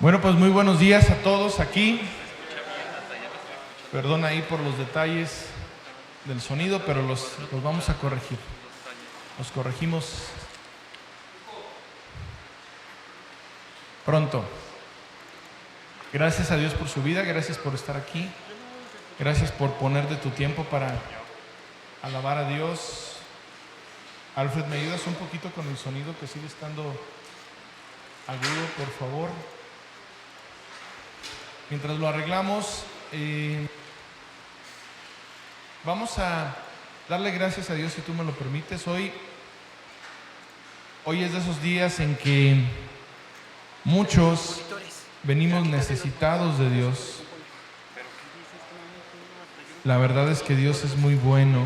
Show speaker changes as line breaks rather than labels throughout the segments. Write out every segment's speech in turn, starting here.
Bueno, pues muy buenos días a todos aquí. Perdón ahí por los detalles del sonido, pero los vamos a corregir. Los corregimos pronto. Gracias a Dios por su vida, gracias por estar aquí. Gracias por poner de tu tiempo para alabar a Dios. Alfred, ¿me ayudas un poquito con el sonido que sigue estando agudo, por favor? Mientras lo arreglamos, vamos a darle gracias a Dios, si tú me lo permites. Hoy es de esos días en que muchos venimos necesitados de Dios. La verdad es que Dios es muy bueno.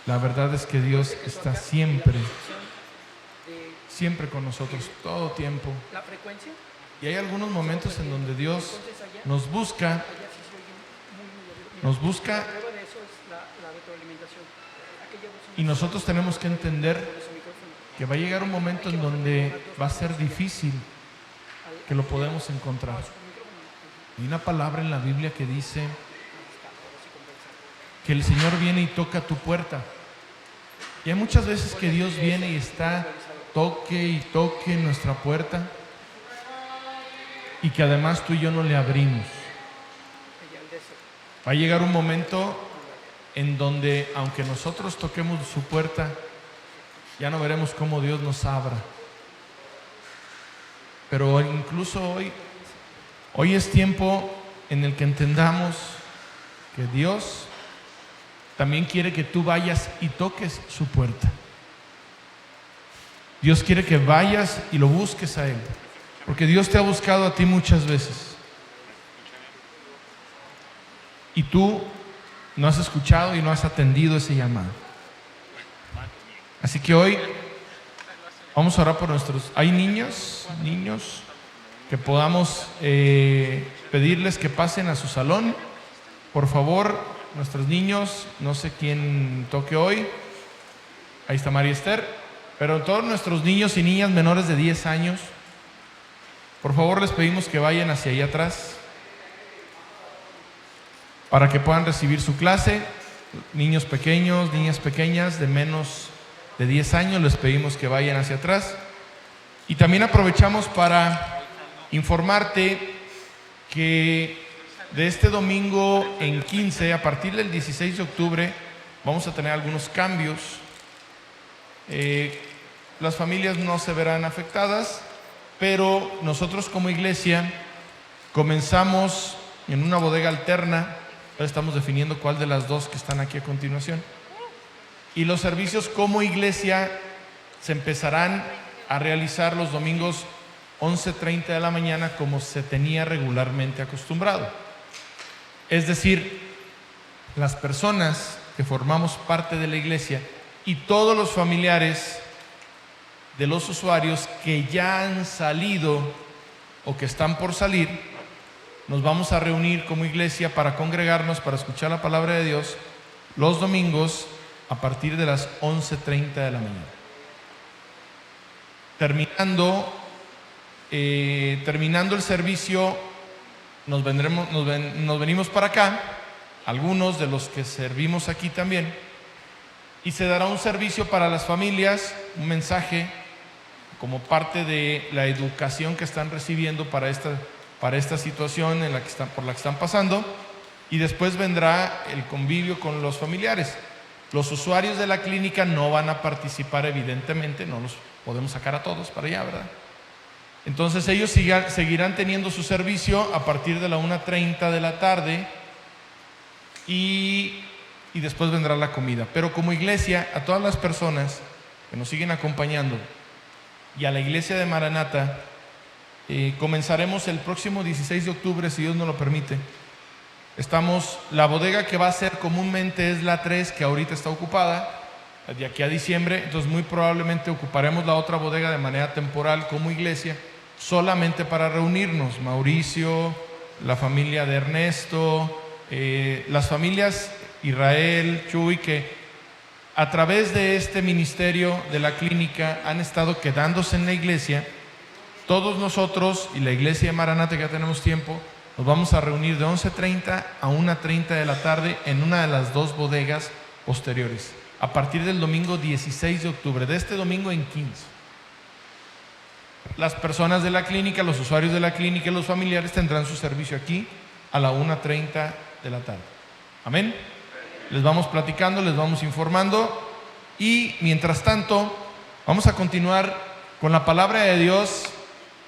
La verdad es que Dios está siempre con nosotros, todo tiempo. Y hay algunos momentos en donde Dios nos busca y nosotros tenemos que entender que va a llegar un momento en donde va a ser difícil que lo podamos encontrar. Hay una palabra en la Biblia que dice que el Señor viene y toca tu puerta. Y hay muchas veces que Dios viene y está toque y toque en nuestra puerta, y que además tú y yo no le abrimos. Va a llegar un momento en donde, aunque nosotros toquemos su puerta, ya no veremos cómo Dios nos abra. Pero incluso hoy es tiempo en el que entendamos que Dios también quiere que tú vayas y toques su puerta. Dios quiere que vayas y lo busques a Él, porque Dios te ha buscado a ti muchas veces y tú no has escuchado y no has atendido ese llamado. Así que hoy vamos a orar por nuestros... Hay niños que podamos pedirles que pasen a su salón. Por favor, nuestros niños, no sé quién toque hoy. Ahí está María Esther. Pero todos nuestros niños y niñas menores de 10 años, por favor les pedimos que vayan hacia allá atrás para que puedan recibir su clase. Niños pequeños, niñas pequeñas de menos de 10 años, les pedimos que vayan hacia atrás. Y también aprovechamos para informarte que de este domingo en 15, a partir del 16 de octubre, vamos a tener algunos cambios. Las familias no se verán afectadas, pero nosotros como iglesia comenzamos en una bodega alterna. Ahora estamos definiendo cuál de las dos que están aquí a continuación. Y los servicios como iglesia se empezarán a realizar los domingos 11:30 de la mañana, como se tenía regularmente acostumbrado. Es decir, las personas que formamos parte de la iglesia y todos los familiares de los usuarios que ya han salido o que están por salir, nos vamos a reunir como iglesia para congregarnos, para escuchar la palabra de Dios los domingos a partir de las 11:30 de la mañana. Terminando el servicio, nos venimos para acá, algunos de los que servimos aquí también, y se dará un servicio para las familias, un mensaje como parte de la educación que están recibiendo para esta situación por la que están pasando, y después vendrá el convivio con los familiares. Los usuarios de la clínica no van a participar, evidentemente, no los podemos sacar a todos para allá, ¿verdad? Entonces ellos seguirán teniendo su servicio a partir de la 1:30 de la tarde y después vendrá la comida. Pero como iglesia, a todas las personas que nos siguen acompañando y a la iglesia de Maranata, comenzaremos el próximo 16 de octubre, si Dios nos lo permite. La bodega que va a ser comúnmente es la 3, que ahorita está ocupada, de aquí a diciembre. Entonces muy probablemente ocuparemos la otra bodega de manera temporal como iglesia, solamente para reunirnos. Mauricio, la familia de Ernesto, las familias Israel, Chuy, que a través de este ministerio de la clínica han estado quedándose en la iglesia todos nosotros y la iglesia de Maranata, que ya tenemos tiempo, nos vamos a reunir de 11:30 a 1:30 de la tarde en una de las dos bodegas posteriores, a partir del domingo 16 de octubre, de este domingo en 15. Las personas de la clínica, los usuarios de la clínica y los familiares tendrán su servicio aquí a la 1:30 de la tarde. Amén. Les vamos platicando, les vamos informando y mientras tanto vamos a continuar con la palabra de Dios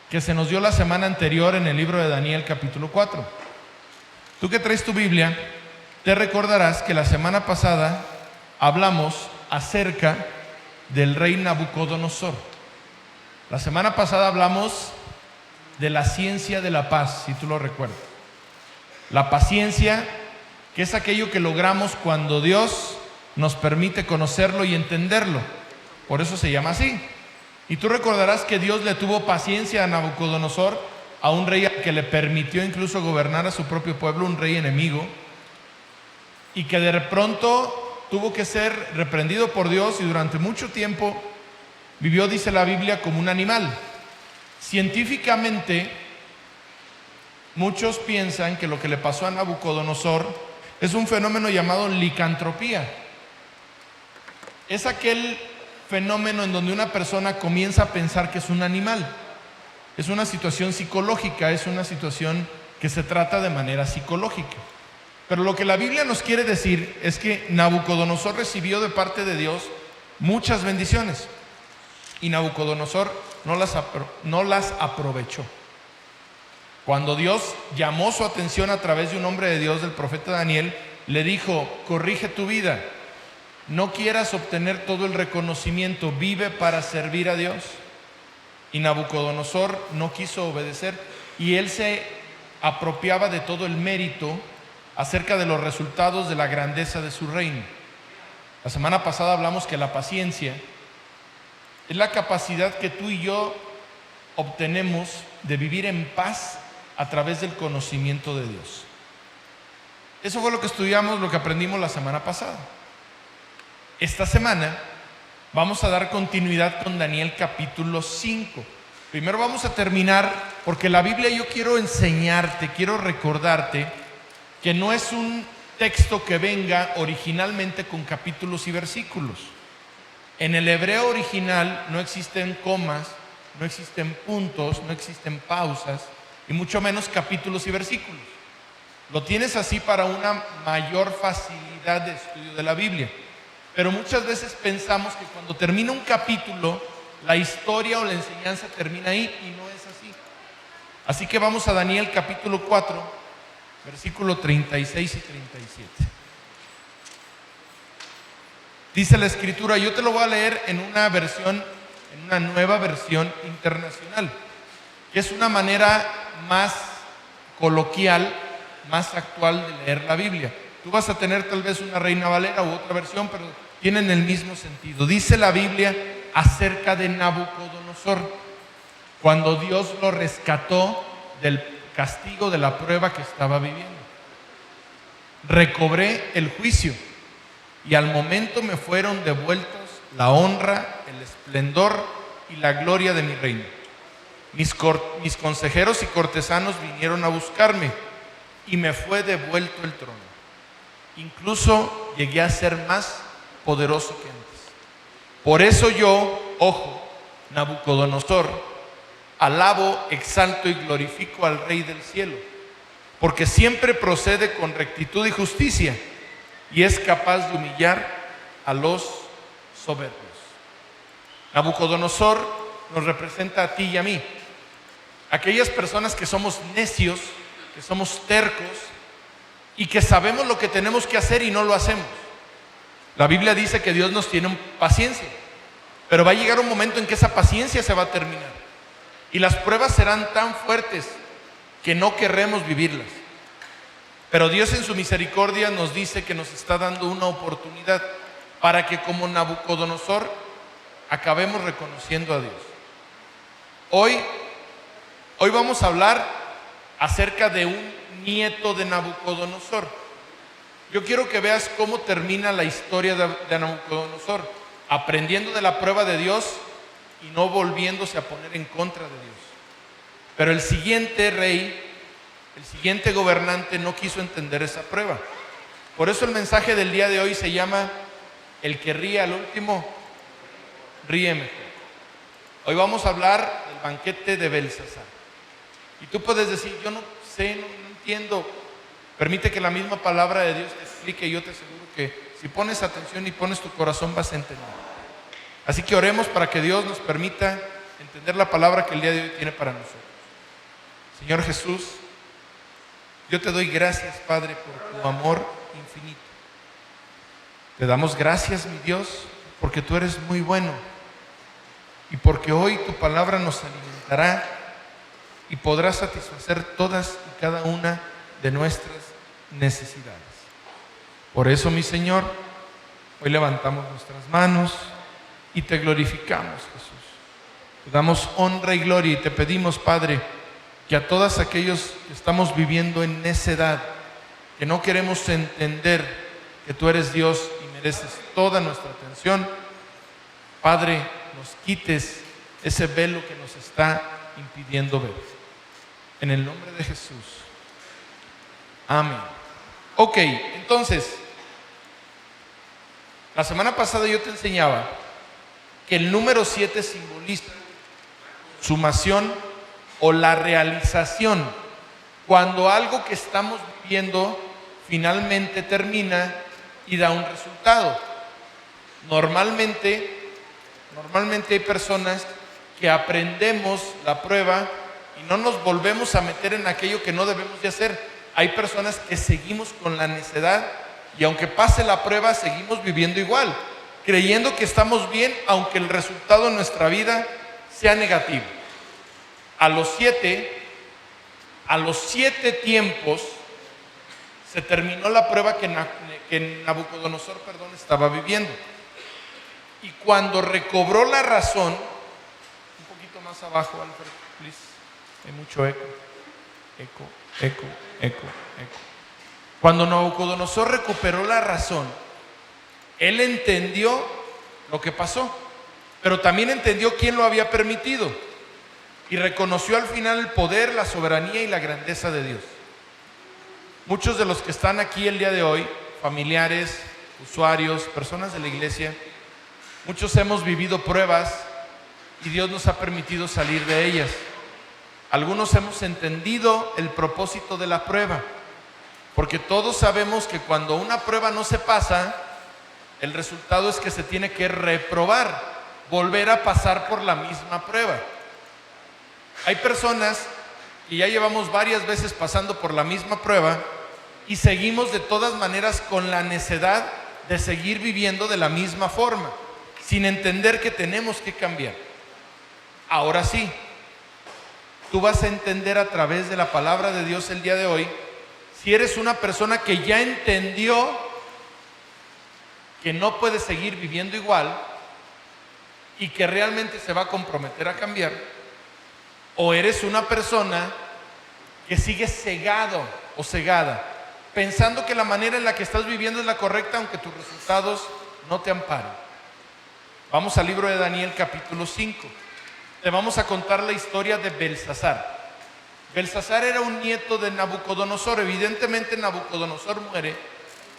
que se nos dio la semana anterior en el libro de Daniel capítulo 4. Tú que traes tu Biblia, te recordarás que la semana pasada hablamos acerca del rey Nabucodonosor. La semana pasada hablamos de la ciencia de la paz, si tú lo recuerdas. La paciencia, que es aquello que logramos cuando Dios nos permite conocerlo y entenderlo. Por eso se llama así. Y tú recordarás que Dios le tuvo paciencia a Nabucodonosor, a un rey al que le permitió incluso gobernar a su propio pueblo, un rey enemigo, y que de pronto tuvo que ser reprendido por Dios y durante mucho tiempo vivió, dice la Biblia, como un animal. Científicamente, muchos piensan que lo que le pasó a Nabucodonosor es un fenómeno llamado licantropía. Es aquel fenómeno en donde una persona comienza a pensar que es un animal. Es una situación psicológica, es una situación que se trata de manera psicológica. Pero lo que la Biblia nos quiere decir es que Nabucodonosor recibió de parte de Dios muchas bendiciones y Nabucodonosor no las aprovechó. Cuando Dios llamó su atención a través de un hombre de Dios, del profeta Daniel, le dijo: corrige tu vida, no quieras obtener todo el reconocimiento, vive para servir a Dios. Y Nabucodonosor no quiso obedecer y él se apropiaba de todo el mérito acerca de los resultados de la grandeza de su reino. La semana pasada hablamos que la paciencia es la capacidad que tú y yo obtenemos de vivir en paz a través del conocimiento de Dios. Eso fue lo que estudiamos, lo que aprendimos la semana pasada. Esta semana vamos a dar continuidad con Daniel capítulo 5. Primero vamos a terminar, porque la Biblia yo quiero enseñarte, quiero recordarte que no es un texto que venga originalmente con capítulos y versículos. En el hebreo original no existen comas, no existen puntos, no existen pausas, y mucho menos capítulos y versículos. Lo tienes así para una mayor facilidad de estudio de la Biblia. Pero muchas veces pensamos que cuando termina un capítulo, la historia o la enseñanza termina ahí, y no es así. Así que vamos a Daniel capítulo 4, versículo 36 y 37. Dice la escritura, yo te lo voy a leer en una nueva versión internacional, que es una manera más coloquial, más actual de leer la Biblia. Tú vas a tener tal vez una Reina Valera u otra versión, pero tienen el mismo sentido. Dice la Biblia acerca de Nabucodonosor, cuando Dios lo rescató del castigo de la prueba que estaba viviendo. Recobré el juicio y al momento me fueron devueltos la honra, el esplendor y la gloria de mi reino. Mis consejeros y cortesanos vinieron a buscarme y me fue devuelto el trono. Incluso llegué a ser más poderoso que antes. Por eso yo, Nabucodonosor, alabo, exalto y glorifico al Rey del cielo, porque siempre procede con rectitud y justicia y es capaz de humillar a los soberbios. Nabucodonosor nos representa a ti y a mí. Aquellas personas que somos necios, que somos tercos y que sabemos lo que tenemos que hacer y no lo hacemos. La Biblia dice que Dios nos tiene paciencia, pero va a llegar un momento en que esa paciencia se va a terminar y las pruebas serán tan fuertes que no querremos vivirlas. Pero Dios en su misericordia nos dice que nos está dando una oportunidad para que como Nabucodonosor acabemos reconociendo a Dios. Hoy vamos a hablar acerca de un nieto de Nabucodonosor. Yo quiero que veas cómo termina la historia de Nabucodonosor, aprendiendo de la prueba de Dios y no volviéndose a poner en contra de Dios. Pero el siguiente rey, el siguiente gobernante no quiso entender esa prueba. Por eso el mensaje del día de hoy se llama: el que ríe al último, ríe mejor. Hoy vamos a hablar del banquete de Belsasar. Y tú puedes decir: yo no sé, no entiendo. Permite que la misma palabra de Dios te explique, y yo te aseguro que si pones atención y pones tu corazón vas a entender. Así que oremos para que Dios nos permita entender la palabra que el día de hoy tiene para nosotros. Señor Jesús, yo te doy gracias, Padre, por tu amor infinito. Te damos gracias, mi Dios, porque tú eres muy bueno y porque hoy tu palabra nos alimentará y podrá satisfacer todas y cada una de nuestras necesidades. Por eso, mi Señor, hoy levantamos nuestras manos y te glorificamos, Jesús. Te damos honra y gloria y te pedimos, Padre, que a todos aquellos que estamos viviendo en necedad, que no queremos entender que tú eres Dios y mereces toda nuestra atención, Padre, nos quites ese velo que nos está impidiendo ver. En el nombre de Jesús. Amén. Ok, entonces, la semana pasada yo te enseñaba que el número 7 simboliza sumación o la realización, cuando algo que estamos viviendo finalmente termina y da un resultado. Normalmente hay personas que aprendemos la prueba y no nos volvemos a meter en aquello que no debemos de hacer. Hay personas que seguimos con la necedad y aunque pase la prueba seguimos viviendo igual, creyendo que estamos bien aunque el resultado en nuestra vida sea negativo. A los siete tiempos se terminó la prueba que Nabucodonosor estaba viviendo. Y cuando recobró la razón, un poquito más abajo, Alfred, please, hay mucho eco. Cuando Nabucodonosor recuperó la razón, él entendió lo que pasó, pero también entendió quién lo había permitido. Y reconoció al final el poder, la soberanía y la grandeza de Dios. Muchos de los que están aquí el día de hoy, familiares, usuarios, personas de la iglesia, muchos hemos vivido pruebas y Dios nos ha permitido salir de ellas. Algunos hemos entendido el propósito de la prueba, porque todos sabemos que cuando una prueba no se pasa, el resultado es que se tiene que reprobar, volver a pasar por la misma prueba. Hay personas que ya llevamos varias veces pasando por la misma prueba y seguimos de todas maneras con la necedad de seguir viviendo de la misma forma, sin entender que tenemos que cambiar. Ahora sí, tú vas a entender a través de la palabra de Dios el día de hoy, si eres una persona que ya entendió que no puede seguir viviendo igual y que realmente se va a comprometer a cambiar, o eres una persona que sigue cegado o cegada, pensando que la manera en la que estás viviendo es la correcta, aunque tus resultados no te amparen. Vamos al libro de Daniel capítulo 5. Te vamos a contar la historia de Belsasar. Belsasar era un nieto de Nabucodonosor. Evidentemente Nabucodonosor muere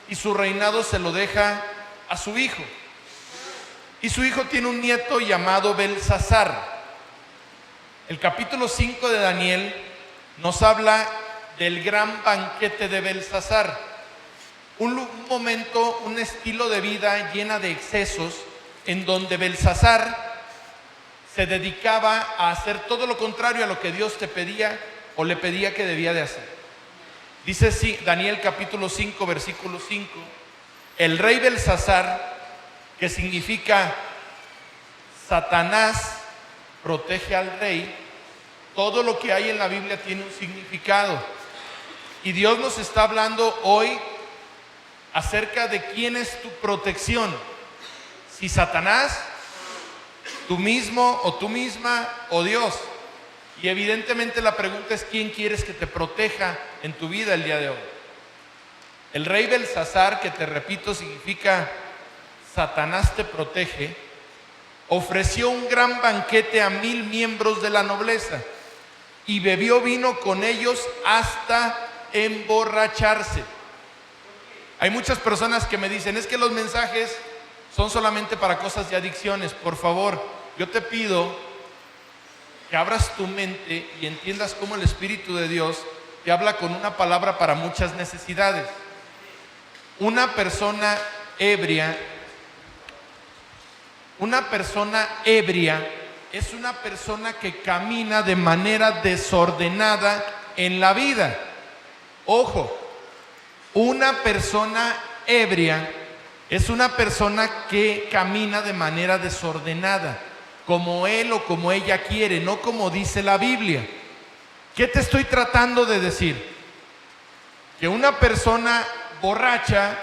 y su reinado se lo deja a su hijo. Y su hijo tiene un nieto llamado Belsasar. El capítulo 5 de Daniel nos habla del gran banquete de Belsasar. Un momento, un estilo de vida llena de excesos, en donde Belsasar se dedicaba a hacer todo lo contrario a lo que Dios te pedía o le pedía que debía de hacer. Dice Daniel capítulo 5, versículo 5, el rey Belsasar, que significa Satanás protege al rey. Todo lo que hay en la Biblia tiene un significado. Y Dios nos está hablando hoy acerca de quién es tu protección. Si Satanás, tú mismo o tú misma o Dios. Y evidentemente la pregunta es: ¿quién quieres que te proteja en tu vida el día de hoy? El rey Belsasar, que te repito significa Satanás te protege, ofreció un gran banquete a 1000 miembros de la nobleza. y bebió vino con ellos hasta emborracharse. Hay muchas personas que me dicen, es que los mensajes son solamente para cosas de adicciones. Por favor, yo te pido que abras tu mente y entiendas cómo el Espíritu de Dios te habla con una palabra para muchas necesidades. Una persona ebria es una persona que camina de manera desordenada en la vida. Ojo, una persona ebria es una persona que camina de manera desordenada, como él o como ella quiere, no como dice la Biblia. ¿Qué te estoy tratando de decir? Que una persona borracha,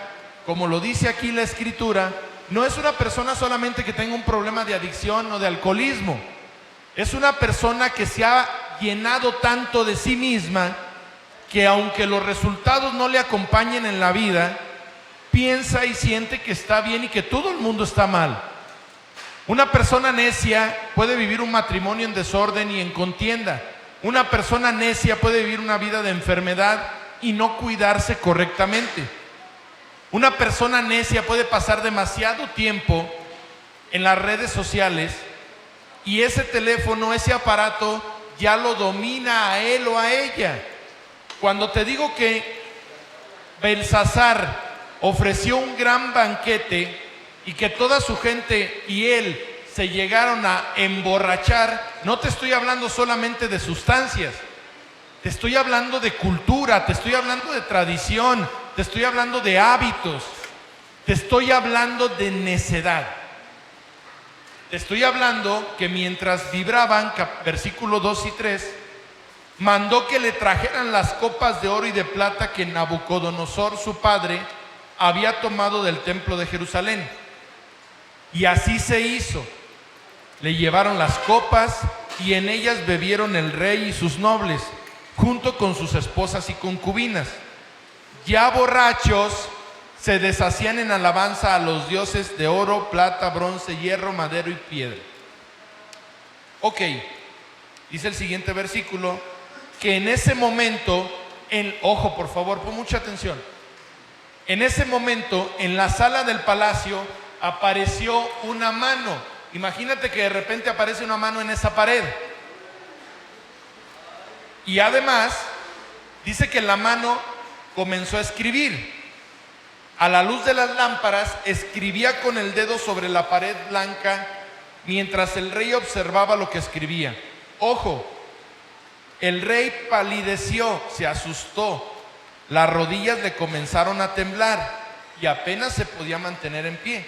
como lo dice aquí la Escritura, no es una persona solamente que tenga un problema de adicción o de alcoholismo. Es una persona que se ha llenado tanto de sí misma que aunque los resultados no le acompañen en la vida, piensa y siente que está bien y que todo el mundo está mal. Una persona necia puede vivir un matrimonio en desorden y en contienda. Una persona necia puede vivir una vida de enfermedad y no cuidarse correctamente. Una persona necia puede pasar demasiado tiempo en las redes sociales y ese teléfono, ese aparato ya lo domina a él o a ella. Cuando te digo que Belsasar ofreció un gran banquete y que toda su gente y él se llegaron a emborrachar, no te estoy hablando solamente de sustancias, te estoy hablando de cultura, te estoy hablando de tradición, te estoy hablando de hábitos, te estoy hablando de necedad. Te estoy hablando que mientras vibraban, versículo 2 y 3, mandó que le trajeran las copas de oro y de plata que Nabucodonosor, su padre, había tomado del templo de Jerusalén. Y así se hizo. Le llevaron las copas y en ellas bebieron el rey y sus nobles, junto con sus esposas y concubinas. Ya borrachos, se deshacían en alabanza a los dioses de oro, plata, bronce, hierro, madero y piedra. Ok, dice el siguiente versículo, que en ese momento, ojo por favor, pon mucha atención. En ese momento, en la sala del palacio, apareció una mano. Imagínate que de repente aparece una mano en esa pared. Y además, dice que la mano comenzó a escribir. A la luz de las lámparas, escribía con el dedo sobre la pared blanca, mientras el rey observaba lo que escribía. Ojo, el rey palideció, se asustó, las rodillas le comenzaron a temblar y apenas se podía mantener en pie.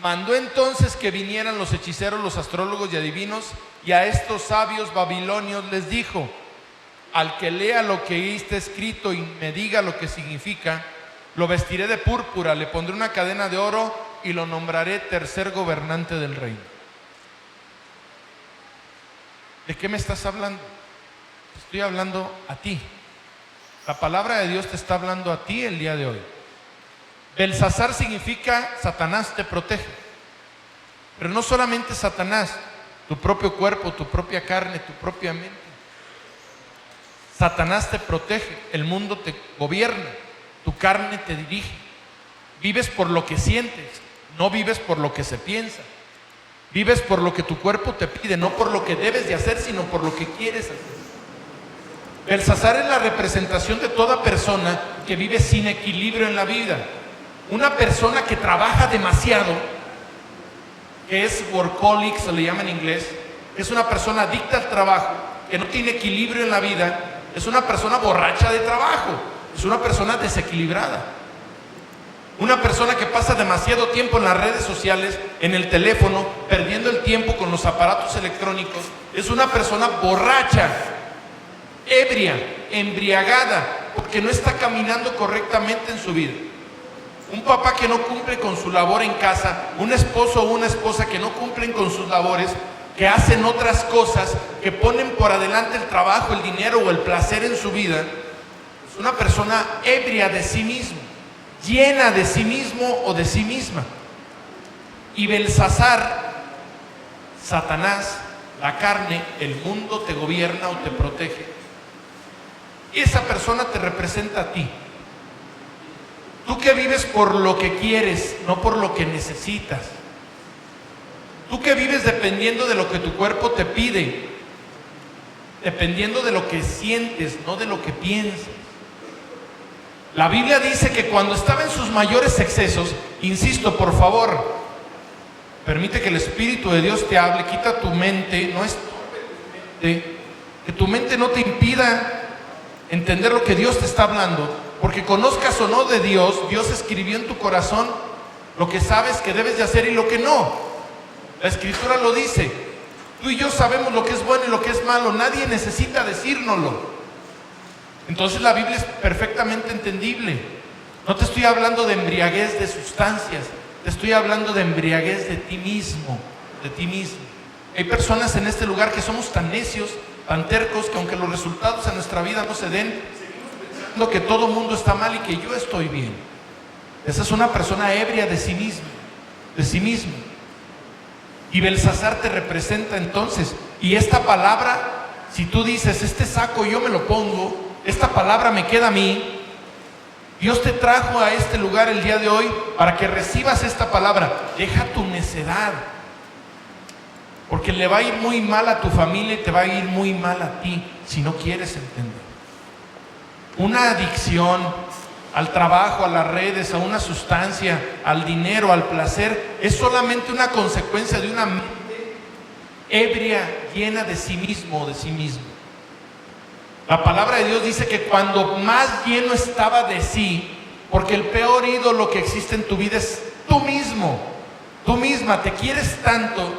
Mandó entonces que vinieran los hechiceros, los astrólogos y adivinos, y a estos sabios babilonios les dijo: al que lea lo que está escrito y me diga lo que significa, lo vestiré de púrpura, le pondré una cadena de oro y lo nombraré tercer gobernante del reino. ¿De qué me estás hablando? Te estoy hablando a ti. La palabra de Dios te está hablando a ti el día de hoy. Belsasar significa Satanás te protege. Pero no solamente Satanás, tu propio cuerpo, tu propia carne, tu propia mente. Satanás te protege, el mundo te gobierna, tu carne te dirige. Vives por lo que sientes, no vives por lo que se piensa. Vives por lo que tu cuerpo te pide, no por lo que debes de hacer, sino por lo que quieres hacer. Belsasar es la representación de toda persona que vive sin equilibrio en la vida. Una persona que trabaja demasiado, que es workaholic, se le llama en inglés, que es una persona adicta al trabajo, que no tiene equilibrio en la vida, es una persona borracha de trabajo, es una persona desequilibrada. Una persona que pasa demasiado tiempo en las redes sociales, en el teléfono, perdiendo el tiempo con los aparatos electrónicos, es una persona borracha, ebria, embriagada, porque no está caminando correctamente en su vida. Un papá que no cumple con su labor en casa, un esposo o una esposa que no cumplen con sus labores, que hacen otras cosas, que ponen por adelante el trabajo, el dinero o el placer en su vida, es una persona ebria de sí mismo, llena de sí mismo o de sí misma. Y Belsasar, Satanás, la carne, el mundo te gobierna o te protege. Y esa persona te representa a ti. Tú que vives por lo que quieres, no por lo que necesitas. Tú que vives dependiendo de lo que tu cuerpo te pide, dependiendo de lo que sientes, no de lo que piensas. La Biblia dice que cuando estaba en sus mayores excesos, insisto, por favor, permite que el Espíritu de Dios te hable, quita tu mente, no estorbe tu mente, que tu mente no te impida entender lo que Dios te está hablando, porque conozcas o no de Dios, Dios escribió en tu corazón lo que sabes que debes de hacer y lo que no. La Escritura lo dice. Tú y yo sabemos lo que es bueno y lo que es malo, nadie necesita decírnoslo. Entonces la Biblia es perfectamente entendible. No te estoy hablando de embriaguez de sustancias, te estoy hablando de embriaguez de ti mismo, de ti mismo. Hay personas en este lugar que somos tan necios, tan tercos, que aunque los resultados en nuestra vida no se den, seguimos pensando que todo el mundo está mal y que yo estoy bien. Esa es una persona ebria de sí mismo, de sí mismo. Y Belsasar te representa entonces. Y esta palabra, si tú dices, este saco yo me lo pongo, esta palabra me queda a mí, Dios te trajo a este lugar el día de hoy para que recibas esta palabra. Deja tu necedad, porque le va a ir muy mal a tu familia y te va a ir muy mal a ti si no quieres entender. Una adicción al trabajo, a las redes, a una sustancia, al dinero, al placer, es solamente una consecuencia de una mente ebria, llena de sí mismo o de sí mismo. La palabra de Dios dice que cuando más lleno estaba de sí, porque el peor ídolo que existe en tu vida es tú mismo, tú misma, te quieres tanto,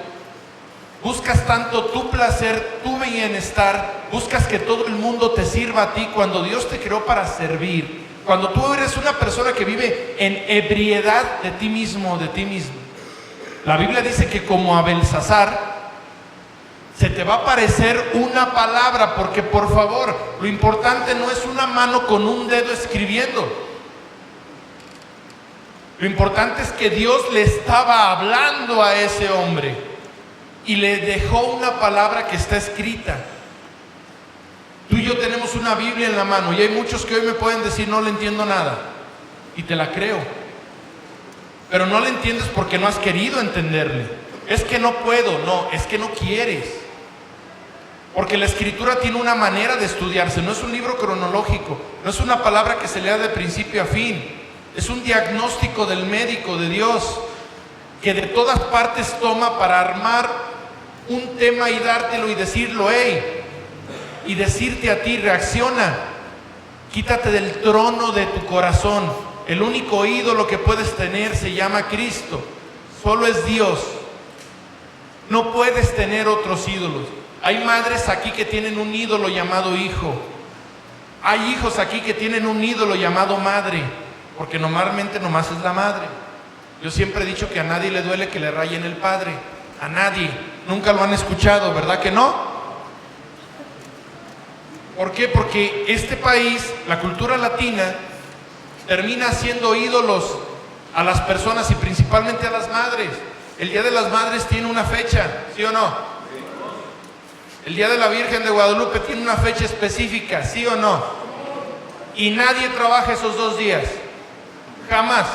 buscas tanto tu placer, tu bienestar, buscas que todo el mundo te sirva a ti cuando Dios te creó para servir. Cuando tú eres una persona que vive en ebriedad de ti mismo, de ti mismo. La Biblia dice que como a Belsasar se te va a aparecer una palabra, porque por favor, lo importante no es una mano con un dedo escribiendo. Lo importante es que Dios le estaba hablando a ese hombre y le dejó una palabra que está escrita. Tú y yo tenemos una Biblia en la mano y hay muchos que hoy me pueden decir no le entiendo nada, y te la creo, pero no le entiendes porque no has querido entenderle. Es que no puedo, no, es que no quieres, porque la Escritura tiene una manera de estudiarse, no es un libro cronológico, no es una palabra que se lea de principio a fin, es un diagnóstico del médico, de Dios, que de todas partes toma para armar un tema y dártelo y decirlo, hey, y decirte a ti, reacciona, quítate del trono de tu corazón. El único ídolo que puedes tener se llama Cristo, solo es Dios. No puedes tener otros ídolos. Hay madres aquí que tienen un ídolo llamado hijo. Hay hijos aquí que tienen un ídolo llamado madre, porque normalmente nomás es la madre. Yo siempre he dicho que a nadie le duele que le rayen el padre, a nadie. Nunca lo han escuchado, ¿verdad que no? ¿Por qué? Porque este país, la cultura latina, termina haciendo ídolos a las personas y principalmente a las madres. El Día de las Madres tiene una fecha, ¿sí o no? El Día de la Virgen de Guadalupe tiene una fecha específica, ¿sí o no? Y nadie trabaja esos 2 días, jamás.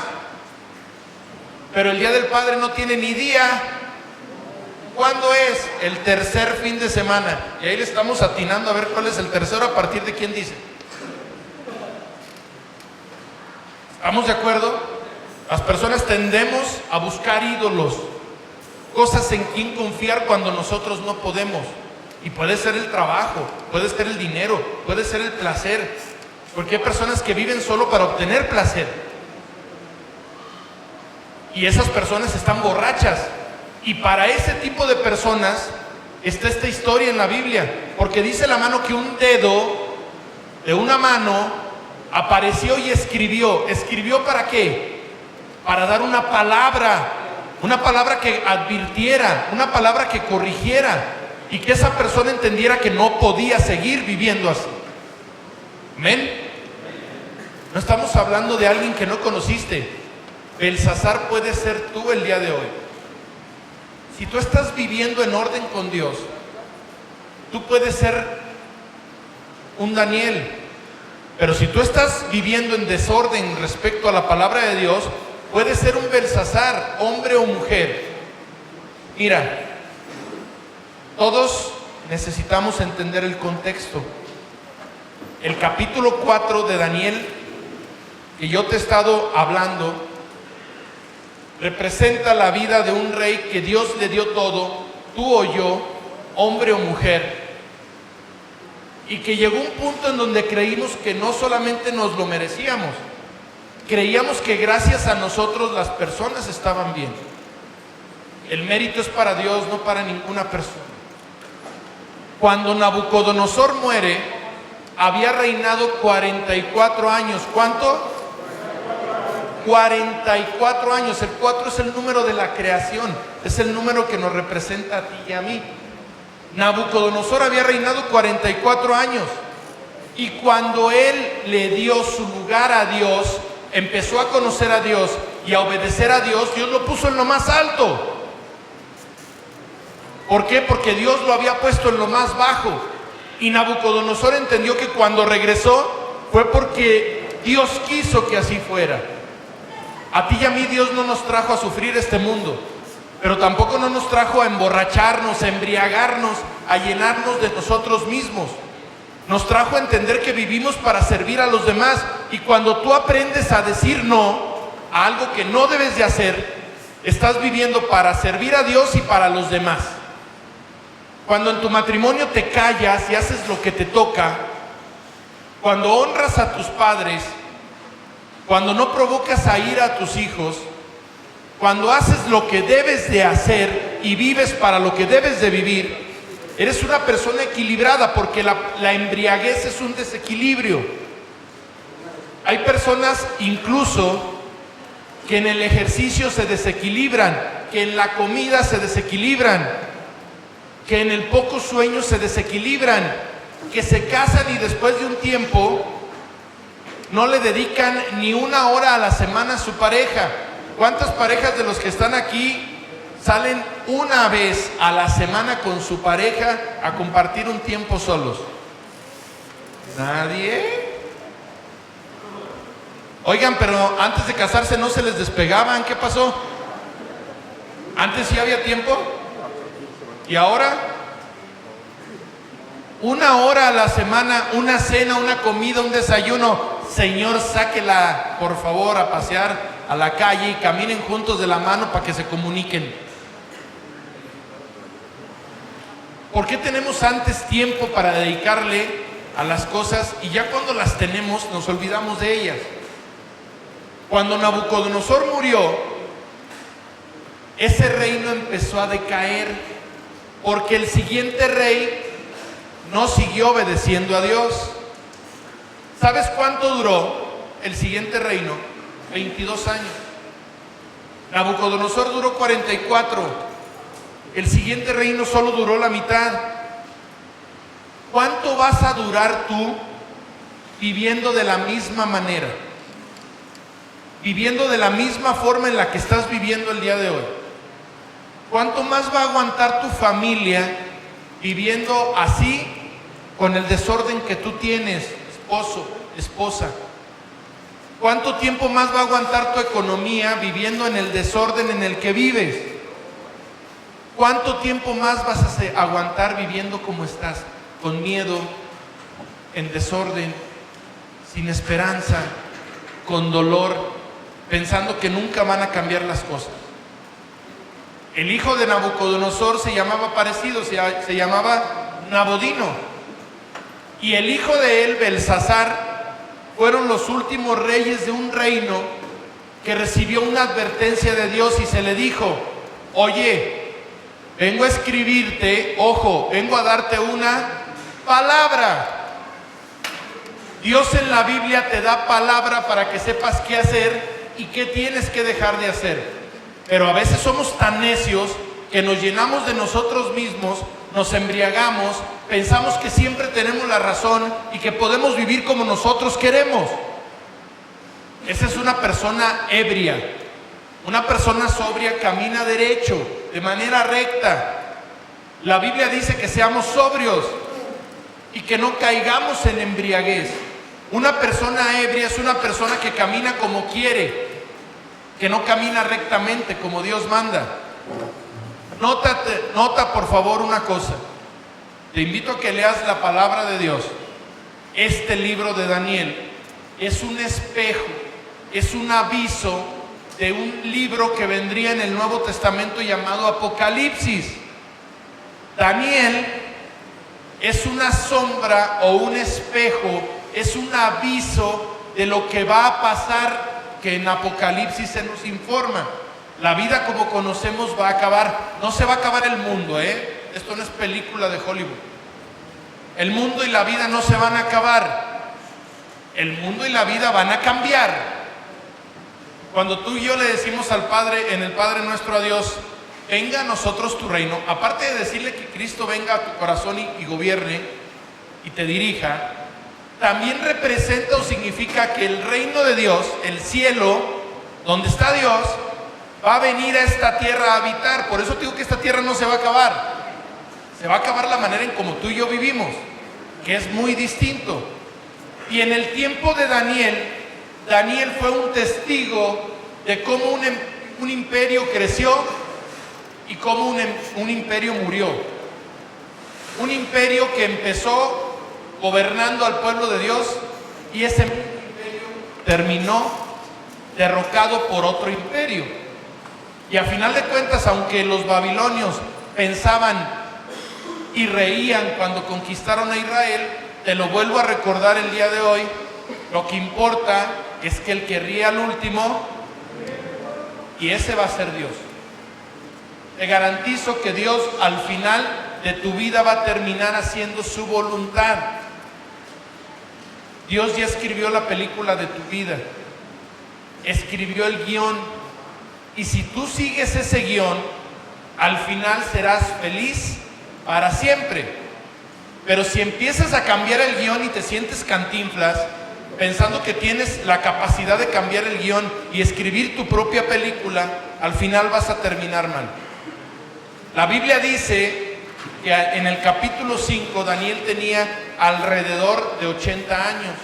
Pero el Día del Padre no tiene ni día. ¿Cuándo es? El tercer fin de semana. Y ahí le estamos atinando a ver cuál es el tercero, a partir de quién dice. ¿Estamos de acuerdo? Las personas tendemos a buscar ídolos, cosas en quien confiar cuando nosotros no podemos. Y puede ser el trabajo, puede ser el dinero, puede ser el placer. Porque hay personas que viven solo para obtener placer. Y esas personas están borrachas. Y para ese tipo de personas está esta historia en la Biblia, porque dice la mano que un dedo de una mano apareció y escribió. ¿Escribió para qué? Para dar una palabra que advirtiera, una palabra que corrigiera y que esa persona entendiera que no podía seguir viviendo así. ¿Amén? No estamos hablando de alguien que no conociste. Belsasar puede ser tú el día de hoy. Si tú estás viviendo en orden con Dios, tú puedes ser un Daniel, pero si tú estás viviendo en desorden respecto a la palabra de Dios, puedes ser un Belsasar, hombre o mujer. Mira, todos necesitamos entender el contexto. El capítulo 4 de Daniel, que yo te he estado hablando, representa la vida de un rey que Dios le dio todo, tú o yo, hombre o mujer, y que llegó un punto en donde creímos que no solamente nos lo merecíamos, creíamos que gracias a nosotros las personas estaban bien. El mérito es para Dios, no para ninguna persona. Cuando Nabucodonosor muere, había reinado 44 años. ¿Cuánto? 44 años. El 4 es el número de la creación, es el número que nos representa a ti y a mí. Nabucodonosor había reinado 44 años, y cuando él le dio su lugar a Dios, empezó a conocer a Dios y a obedecer a Dios, Dios lo puso en lo más alto. ¿Por qué? Porque Dios lo había puesto en lo más bajo, y Nabucodonosor entendió que cuando regresó fue porque Dios quiso que así fuera. A ti y a mí Dios no nos trajo a sufrir este mundo, pero tampoco no nos trajo a emborracharnos, a embriagarnos, a llenarnos de nosotros mismos. Nos trajo a entender que vivimos para servir a los demás, y cuando tú aprendes a decir no a algo que no debes de hacer, estás viviendo para servir a Dios y para los demás. Cuando en tu matrimonio te callas y haces lo que te toca, cuando honras a tus padres, cuando no provocas a ira a tus hijos, cuando haces lo que debes de hacer y vives para lo que debes de vivir, eres una persona equilibrada, porque la embriaguez es un desequilibrio. Hay personas incluso que en el ejercicio se desequilibran, que en la comida se desequilibran, que en el poco sueño se desequilibran, que se casan y después de un tiempo no le dedican ni una hora a la semana a su pareja. ¿Cuántas parejas de los que están aquí salen una vez a la semana con su pareja a compartir un tiempo solos? ¿Nadie? Oigan, pero antes de casarse no se les despegaban. ¿Qué pasó? ¿Antes sí había tiempo? ¿Y ahora? Una hora a la semana, una cena, una comida, un desayuno. Señor, sáquela por favor a pasear a la calle y caminen juntos de la mano para que se comuniquen. ¿Por qué tenemos antes tiempo para dedicarle a las cosas y ya cuando las tenemos nos olvidamos de ellas? Cuando Nabucodonosor murió, ese reino empezó a decaer, porque el siguiente rey no siguió obedeciendo a Dios. ¿Sabes cuánto duró el siguiente reino? 22 años. Nabucodonosor duró 44. El siguiente reino solo duró la mitad. ¿Cuánto vas a durar tú viviendo de la misma manera? Viviendo de la misma forma en la que estás viviendo el día de hoy. ¿Cuánto más va a aguantar tu familia viviendo así, con el desorden que tú tienes, esposo, esposa? ¿Cuánto tiempo más va a aguantar tu economía viviendo en el desorden en el que vives? ¿Cuánto tiempo más vas a aguantar viviendo como estás? Con miedo, en desorden, sin esperanza, con dolor, pensando que nunca van a cambiar las cosas. El hijo de Nabucodonosor se llamaba parecido, se llamaba Nabodino. Y el hijo de él, Belsasar, fueron los últimos reyes de un reino que recibió una advertencia de Dios y se le dijo: oye, vengo a escribirte, ojo, vengo a darte una palabra. Dios en la Biblia te da palabra para que sepas qué hacer y qué tienes que dejar de hacer. Pero a veces somos tan necios que nos llenamos de nosotros mismos, nos embriagamos, pensamos que siempre tenemos la razón y que podemos vivir como nosotros queremos. Esa es una persona ebria. Una persona sobria camina derecho, de manera recta. La Biblia dice que seamos sobrios. y que no caigamos en embriaguez. Una persona ebria es una persona que camina como quiere, que no camina rectamente como Dios manda. Nota por favor una cosa. Te invito a que leas la palabra de Dios. Este libro de Daniel es un espejo, es un aviso de un libro que vendría en el Nuevo Testamento llamado Apocalipsis. Daniel es una sombra o un espejo, es un aviso de lo que va a pasar, que en Apocalipsis se nos informa. La vida como conocemos va a acabar. No se va a acabar el mundo, Esto no es película de Hollywood. El mundo y la vida no se van a acabar. El mundo y la vida van a cambiar. Cuando tú y yo le decimos al Padre, en el Padre nuestro, a Dios, venga a nosotros tu reino, aparte de decirle que Cristo venga a tu corazón y gobierne y te dirija, también representa o significa que el reino de Dios, el cielo, donde está Dios, va a venir a esta tierra a habitar. Por eso te digo que esta tierra no se va a acabar. Se va a acabar la manera en como tú y yo vivimos, que es muy distinto. Y en el tiempo de Daniel, Daniel fue un testigo de cómo un imperio creció y cómo un imperio murió. Un imperio que empezó gobernando al pueblo de Dios y ese imperio terminó derrocado por otro imperio. Y a final de cuentas, aunque los babilonios pensaban y reían cuando conquistaron a Israel, te lo vuelvo a recordar el día de hoy, lo que importa es que el que ríe al último, y ese va a ser Dios. Te garantizo que Dios al final de tu vida va a terminar haciendo su voluntad. Dios ya escribió la película de tu vida, escribió el guión, y si tú sigues ese guión, al final serás feliz para siempre. Pero si empiezas a cambiar el guión y te sientes Cantinflas, pensando que tienes la capacidad de cambiar el guión y escribir tu propia película, al final vas a terminar mal. La Biblia dice que en el capítulo 5 Daniel tenía alrededor de 80 años.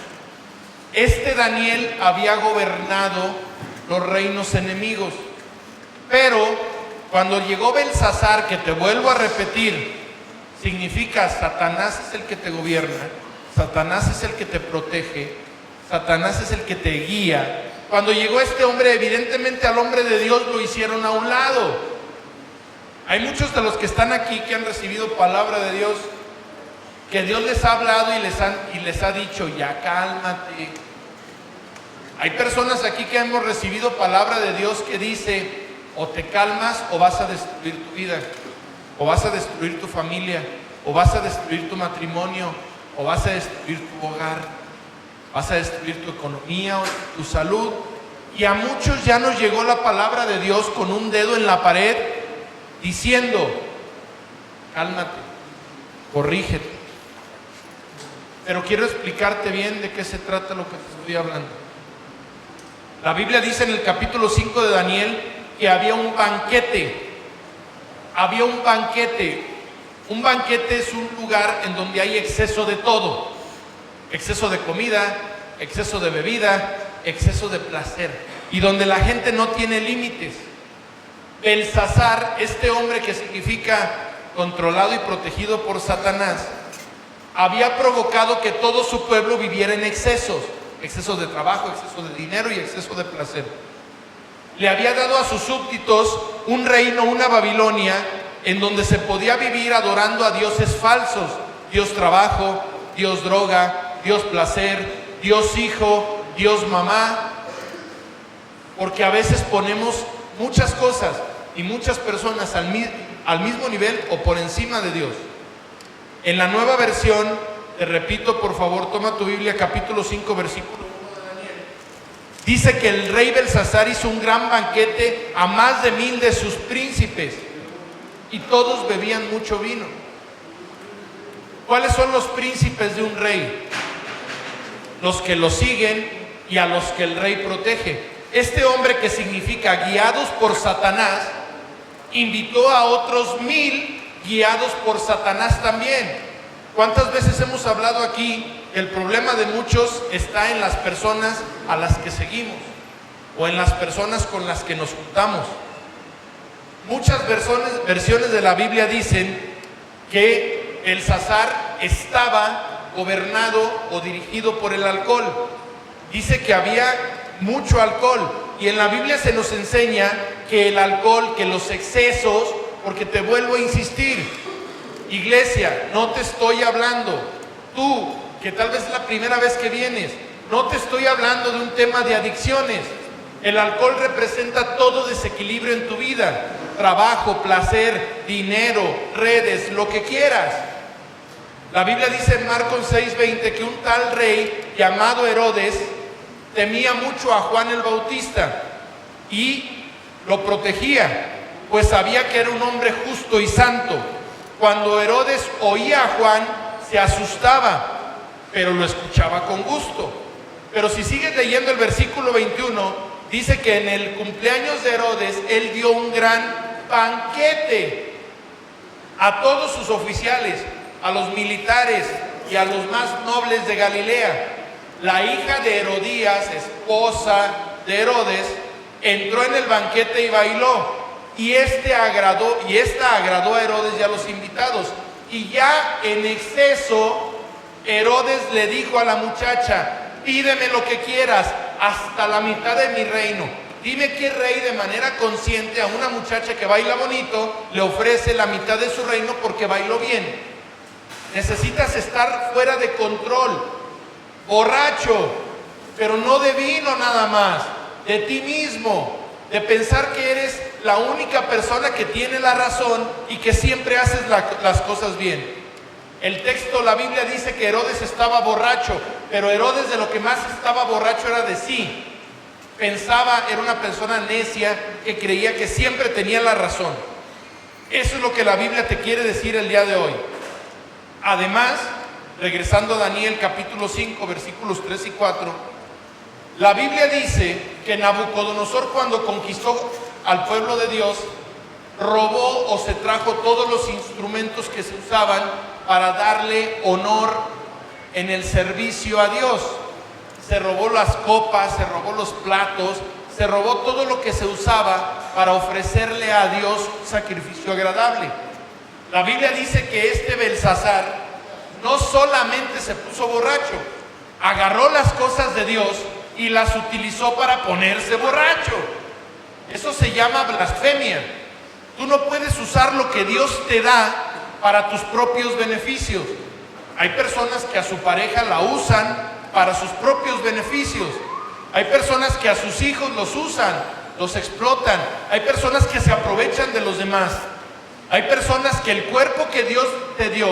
Este Daniel había gobernado los reinos enemigos, pero cuando llegó Belsasar, que te vuelvo a repetir, significa Satanás es el que te gobierna, Satanás es el que te protege, Satanás es el que te guía. Cuando llegó este hombre, evidentemente al hombre de Dios lo hicieron a un lado. Hay muchos de los que están aquí que han recibido palabra de Dios, que Dios les ha hablado y les ha dicho, ya cálmate. Hay personas aquí que hemos recibido palabra de Dios que dice, o te calmas o vas a destruir tu vida, o vas a destruir tu familia, o vas a destruir tu matrimonio, o vas a destruir tu hogar, vas a destruir tu economía o tu salud. Y a muchos ya nos llegó la palabra de Dios con un dedo en la pared diciendo, cálmate, corrígete. Pero quiero explicarte bien de qué se trata lo que te estoy hablando. La Biblia dice en el capítulo 5 de Daniel que había un banquete. Había un banquete. Un banquete es un lugar en donde hay exceso de todo. Exceso de comida, exceso de bebida, exceso de placer. Y donde la gente no tiene límites. Belsasar, este hombre que significa controlado y protegido por Satanás, había provocado que todo su pueblo viviera en excesos. Exceso de trabajo, exceso de dinero y exceso de placer. Le había dado a sus súbditos un reino, una Babilonia, en donde se podía vivir adorando a dioses falsos. Dios trabajo, Dios droga, Dios placer, Dios hijo, Dios mamá. Porque a veces ponemos muchas cosas y muchas personas al mismo nivel o por encima de Dios. En la nueva versión, te repito, por favor, toma tu Biblia, capítulo 5, versículo 1 de Daniel. Dice que el rey Belsasar hizo un gran banquete a más de 1000 de sus príncipes y todos bebían mucho vino. ¿Cuáles son los príncipes de un rey? Los que lo siguen y a los que el rey protege. Este hombre, que significa guiados por Satanás, invitó a otros 1000 guiados por Satanás también. ¿Cuántas veces hemos hablado aquí que el problema de muchos está en las personas a las que seguimos o en las personas con las que nos juntamos? Muchas versiones de la Biblia dicen que Belsasar estaba gobernado o dirigido por el alcohol. Dice que había mucho alcohol, y en la Biblia se nos enseña que el alcohol, que los excesos, porque te vuelvo a insistir, iglesia, no te estoy hablando, tú, que tal vez es la primera vez que vienes, no te estoy hablando de un tema de adicciones. El alcohol representa todo desequilibrio en tu vida: trabajo, placer, dinero, redes, lo que quieras. La Biblia dice en Marcos 6:20 que un tal rey llamado Herodes temía mucho a Juan el Bautista y lo protegía, pues sabía que era un hombre justo y santo. Cuando Herodes oía a Juan, se asustaba, pero lo escuchaba con gusto. Pero si sigues leyendo el versículo 21, dice que en el cumpleaños de Herodes, él dio un gran banquete a todos sus oficiales, a los militares y a los más nobles de Galilea. La hija de Herodías, esposa de Herodes, entró en el banquete y bailó. Y esta agradó a Herodes y a los invitados. Y ya en exceso, Herodes le dijo a la muchacha: pídeme lo que quieras, hasta la mitad de mi reino. Dime qué rey de manera consciente a una muchacha que baila bonito le ofrece la mitad de su reino porque bailó bien. Necesitas estar fuera de control, borracho, pero no de vino nada más, de ti mismo, de pensar que eres la única persona que tiene la razón y que siempre haces las cosas bien. El texto, la Biblia dice que Herodes estaba borracho, pero Herodes de lo que más estaba borracho era de sí. Pensaba, era una persona necia que creía que siempre tenía la razón. Eso es lo que la Biblia te quiere decir el día de hoy. Además, regresando a Daniel capítulo 5, versículos 3 y 4, la Biblia dice que Nabucodonosor, cuando conquistó al pueblo de Dios, robó o se trajo todos los instrumentos que se usaban para darle honor en el servicio a Dios. Se robó las copas, se robó los platos, se robó todo lo que se usaba para ofrecerle a Dios un sacrificio agradable. La Biblia dice que este Belsasar no solamente se puso borracho, agarró las cosas de Dios y las utilizó para ponerse borracho. Eso se llama blasfemia. Tú no puedes usar lo que Dios te da para tus propios beneficios. Hay personas que a su pareja la usan para sus propios beneficios. Hay personas que a sus hijos los usan, los explotan. Hay personas que se aprovechan de los demás. Hay personas que el cuerpo que Dios te dio,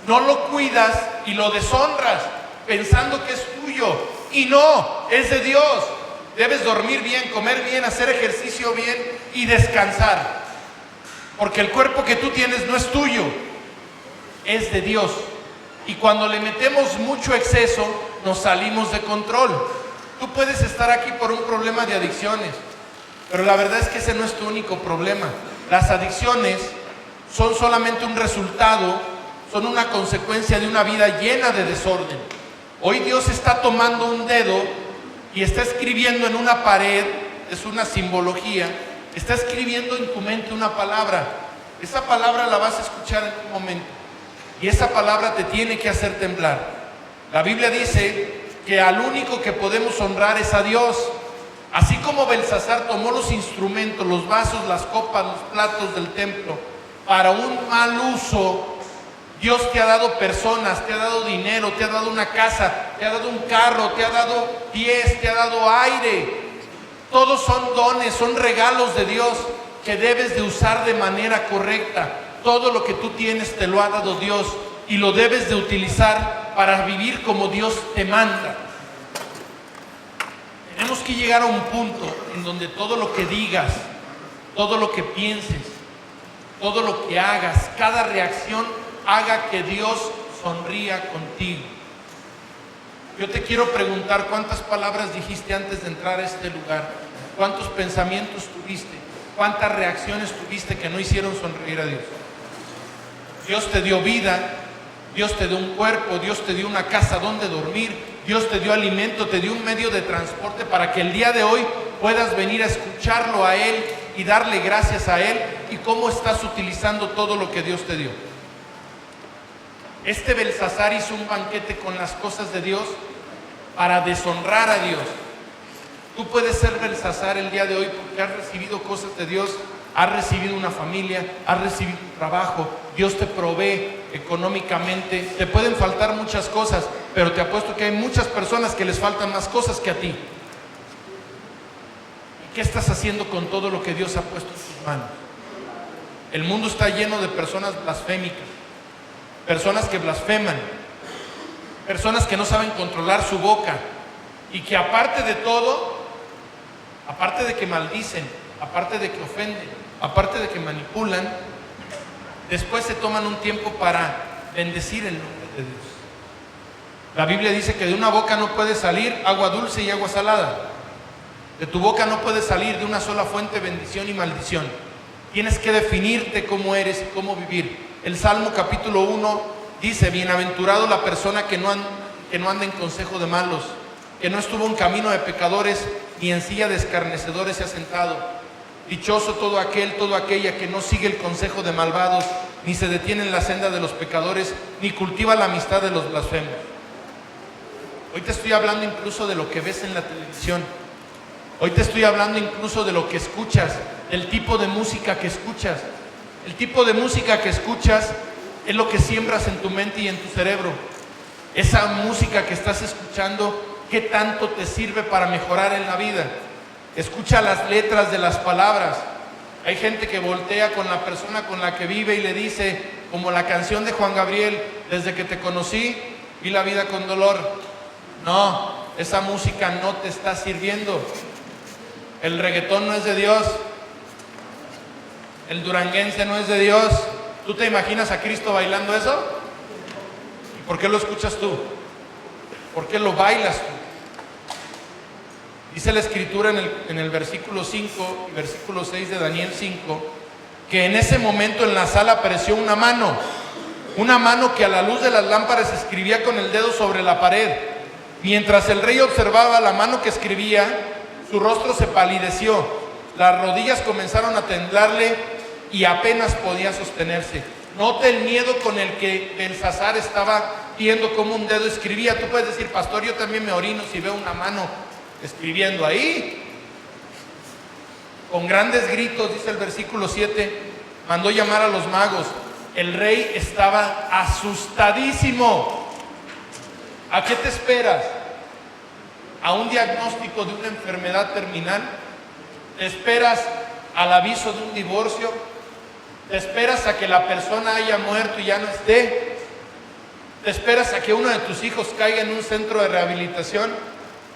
no lo cuidas y lo deshonras pensando que es tuyo. Y no, es de Dios. Debes dormir bien, comer bien, hacer ejercicio bien y descansar. Porque el cuerpo que tú tienes no es tuyo, es de Dios. Y cuando le metemos mucho exceso, nos salimos de control. Tú puedes estar aquí por un problema de adicciones, pero la verdad es que ese no es tu único problema. Las adicciones son solamente un resultado, son una consecuencia de una vida llena de desorden. Hoy Dios está tomando un dedo y está escribiendo en una pared, es una simbología, está escribiendo en tu mente una palabra. Esa palabra la vas a escuchar en un momento. Y esa palabra te tiene que hacer temblar. La Biblia dice que al único que podemos honrar es a Dios. Así como Belsasar tomó los instrumentos, los vasos, las copas, los platos del templo para un mal uso, Dios te ha dado personas, te ha dado dinero, te ha dado una casa, te ha dado un carro, te ha dado pies, te ha dado aire. Todos son dones, son regalos de Dios que debes de usar de manera correcta. Todo lo que tú tienes te lo ha dado Dios y lo debes de utilizar para vivir como Dios te manda. Tenemos que llegar a un punto en donde todo lo que digas, todo lo que pienses, todo lo que hagas, cada reacción haga que Dios sonría contigo. Yo te quiero preguntar, ¿cuántas palabras dijiste antes de entrar a este lugar? ¿Cuántos pensamientos tuviste? ¿Cuántas reacciones tuviste que no hicieron sonreír a Dios? Dios te dio vida, Dios te dio un cuerpo, Dios te dio una casa donde dormir, Dios te dio alimento, te dio un medio de transporte para que el día de hoy puedas venir a escucharlo a Él y darle gracias a Él. Y cómo estás utilizando todo lo que Dios te dio. Este Belsasar hizo un banquete con las cosas de Dios para deshonrar a Dios. Tú puedes ser Belsasar el día de hoy porque has recibido cosas de Dios, has recibido una familia, has recibido un trabajo, Dios te provee económicamente, te pueden faltar muchas cosas, pero te apuesto que hay muchas personas que les faltan más cosas que a ti. ¿Y qué estás haciendo con todo lo que Dios ha puesto en tus manos? El mundo está lleno de personas blasfémicas, personas que blasfeman, personas que no saben controlar su boca y que aparte de todo, aparte de que maldicen, aparte de que ofenden, aparte de que manipulan, después se toman un tiempo para bendecir el nombre de Dios. La Biblia dice que de una boca no puede salir agua dulce y agua salada. De tu boca no puede salir de una sola fuente bendición y maldición. Tienes que definirte cómo eres y cómo vivir. El Salmo capítulo 1 dice: bienaventurado la persona que no anda en consejo de malos, que no estuvo en camino de pecadores, ni en silla de escarnecedores se ha sentado. Dichoso todo aquel, toda aquella que no sigue el consejo de malvados, ni se detiene en la senda de los pecadores, ni cultiva la amistad de los blasfemos. Hoy te estoy hablando incluso de lo que ves en la televisión. Hoy te estoy hablando incluso de lo que escuchas, del tipo de música que escuchas. El tipo de música que escuchas es lo que siembras en tu mente y en tu cerebro. Esa música que estás escuchando, ¿qué tanto te sirve para mejorar en la vida? Escucha las letras de las palabras. Hay gente que voltea con la persona con la que vive y le dice, como la canción de Juan Gabriel: desde que te conocí, vi la vida con dolor. No, esa música no te está sirviendo. El reggaetón no es de Dios. El duranguense no es de Dios. ¿Tú te imaginas a Cristo bailando eso? ¿Y por qué lo escuchas tú? ¿Por qué lo bailas tú? Dice la Escritura en el versículo 5 y versículo 6 de Daniel 5, que en ese momento en la sala apareció una mano que a la luz de las lámparas escribía con el dedo sobre la pared. Mientras el rey observaba la mano que escribía, su rostro se palideció, las rodillas comenzaron a temblarle y apenas podía sostenerse. Note el miedo con el que Belsasar estaba viendo cómo un dedo escribía. Tú puedes decir: pastor, yo también me orino si veo una mano escribiendo ahí. Con grandes gritos, dice el versículo 7, mandó llamar a los magos. El rey estaba asustadísimo. ¿A qué te esperas? ¿A un diagnóstico de una enfermedad terminal? ¿Te esperas al aviso de un divorcio? ¿Te esperas a que la persona haya muerto y ya no esté? ¿Te esperas a que uno de tus hijos caiga en un centro de rehabilitación?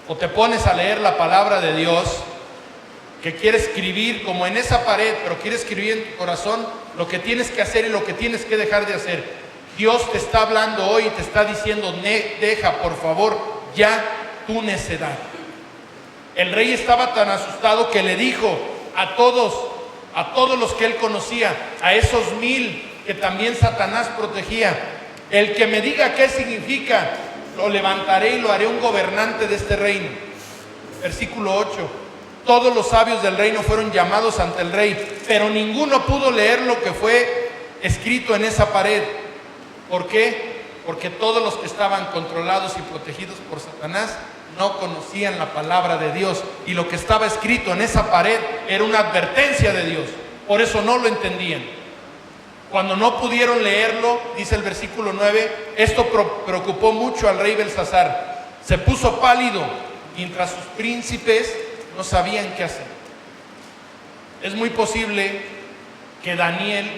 ¿O te pones a leer la palabra de Dios, que quiere escribir como en esa pared, pero quiere escribir en tu corazón lo que tienes que hacer y lo que tienes que dejar de hacer? Dios te está hablando hoy y te está diciendo: deja por favor ya tu necedad. El rey estaba tan asustado que le dijo a todos los que él conocía, a esos 1000 que también Satanás protegía: el que me diga qué significa, lo levantaré y lo haré un gobernante de este reino. Versículo 8. Todos los sabios del reino fueron llamados ante el rey, pero ninguno pudo leer lo que fue escrito en esa pared. ¿Por qué? Porque todos los que estaban controlados y protegidos por Satanás no conocían la palabra de Dios, y lo que estaba escrito en esa pared era una advertencia de Dios. Por eso no lo entendían. Cuando no pudieron leerlo, dice el versículo 9, esto preocupó mucho al rey Belsasar. Se puso pálido, mientras sus príncipes no sabían qué hacer. Es muy posible que Daniel,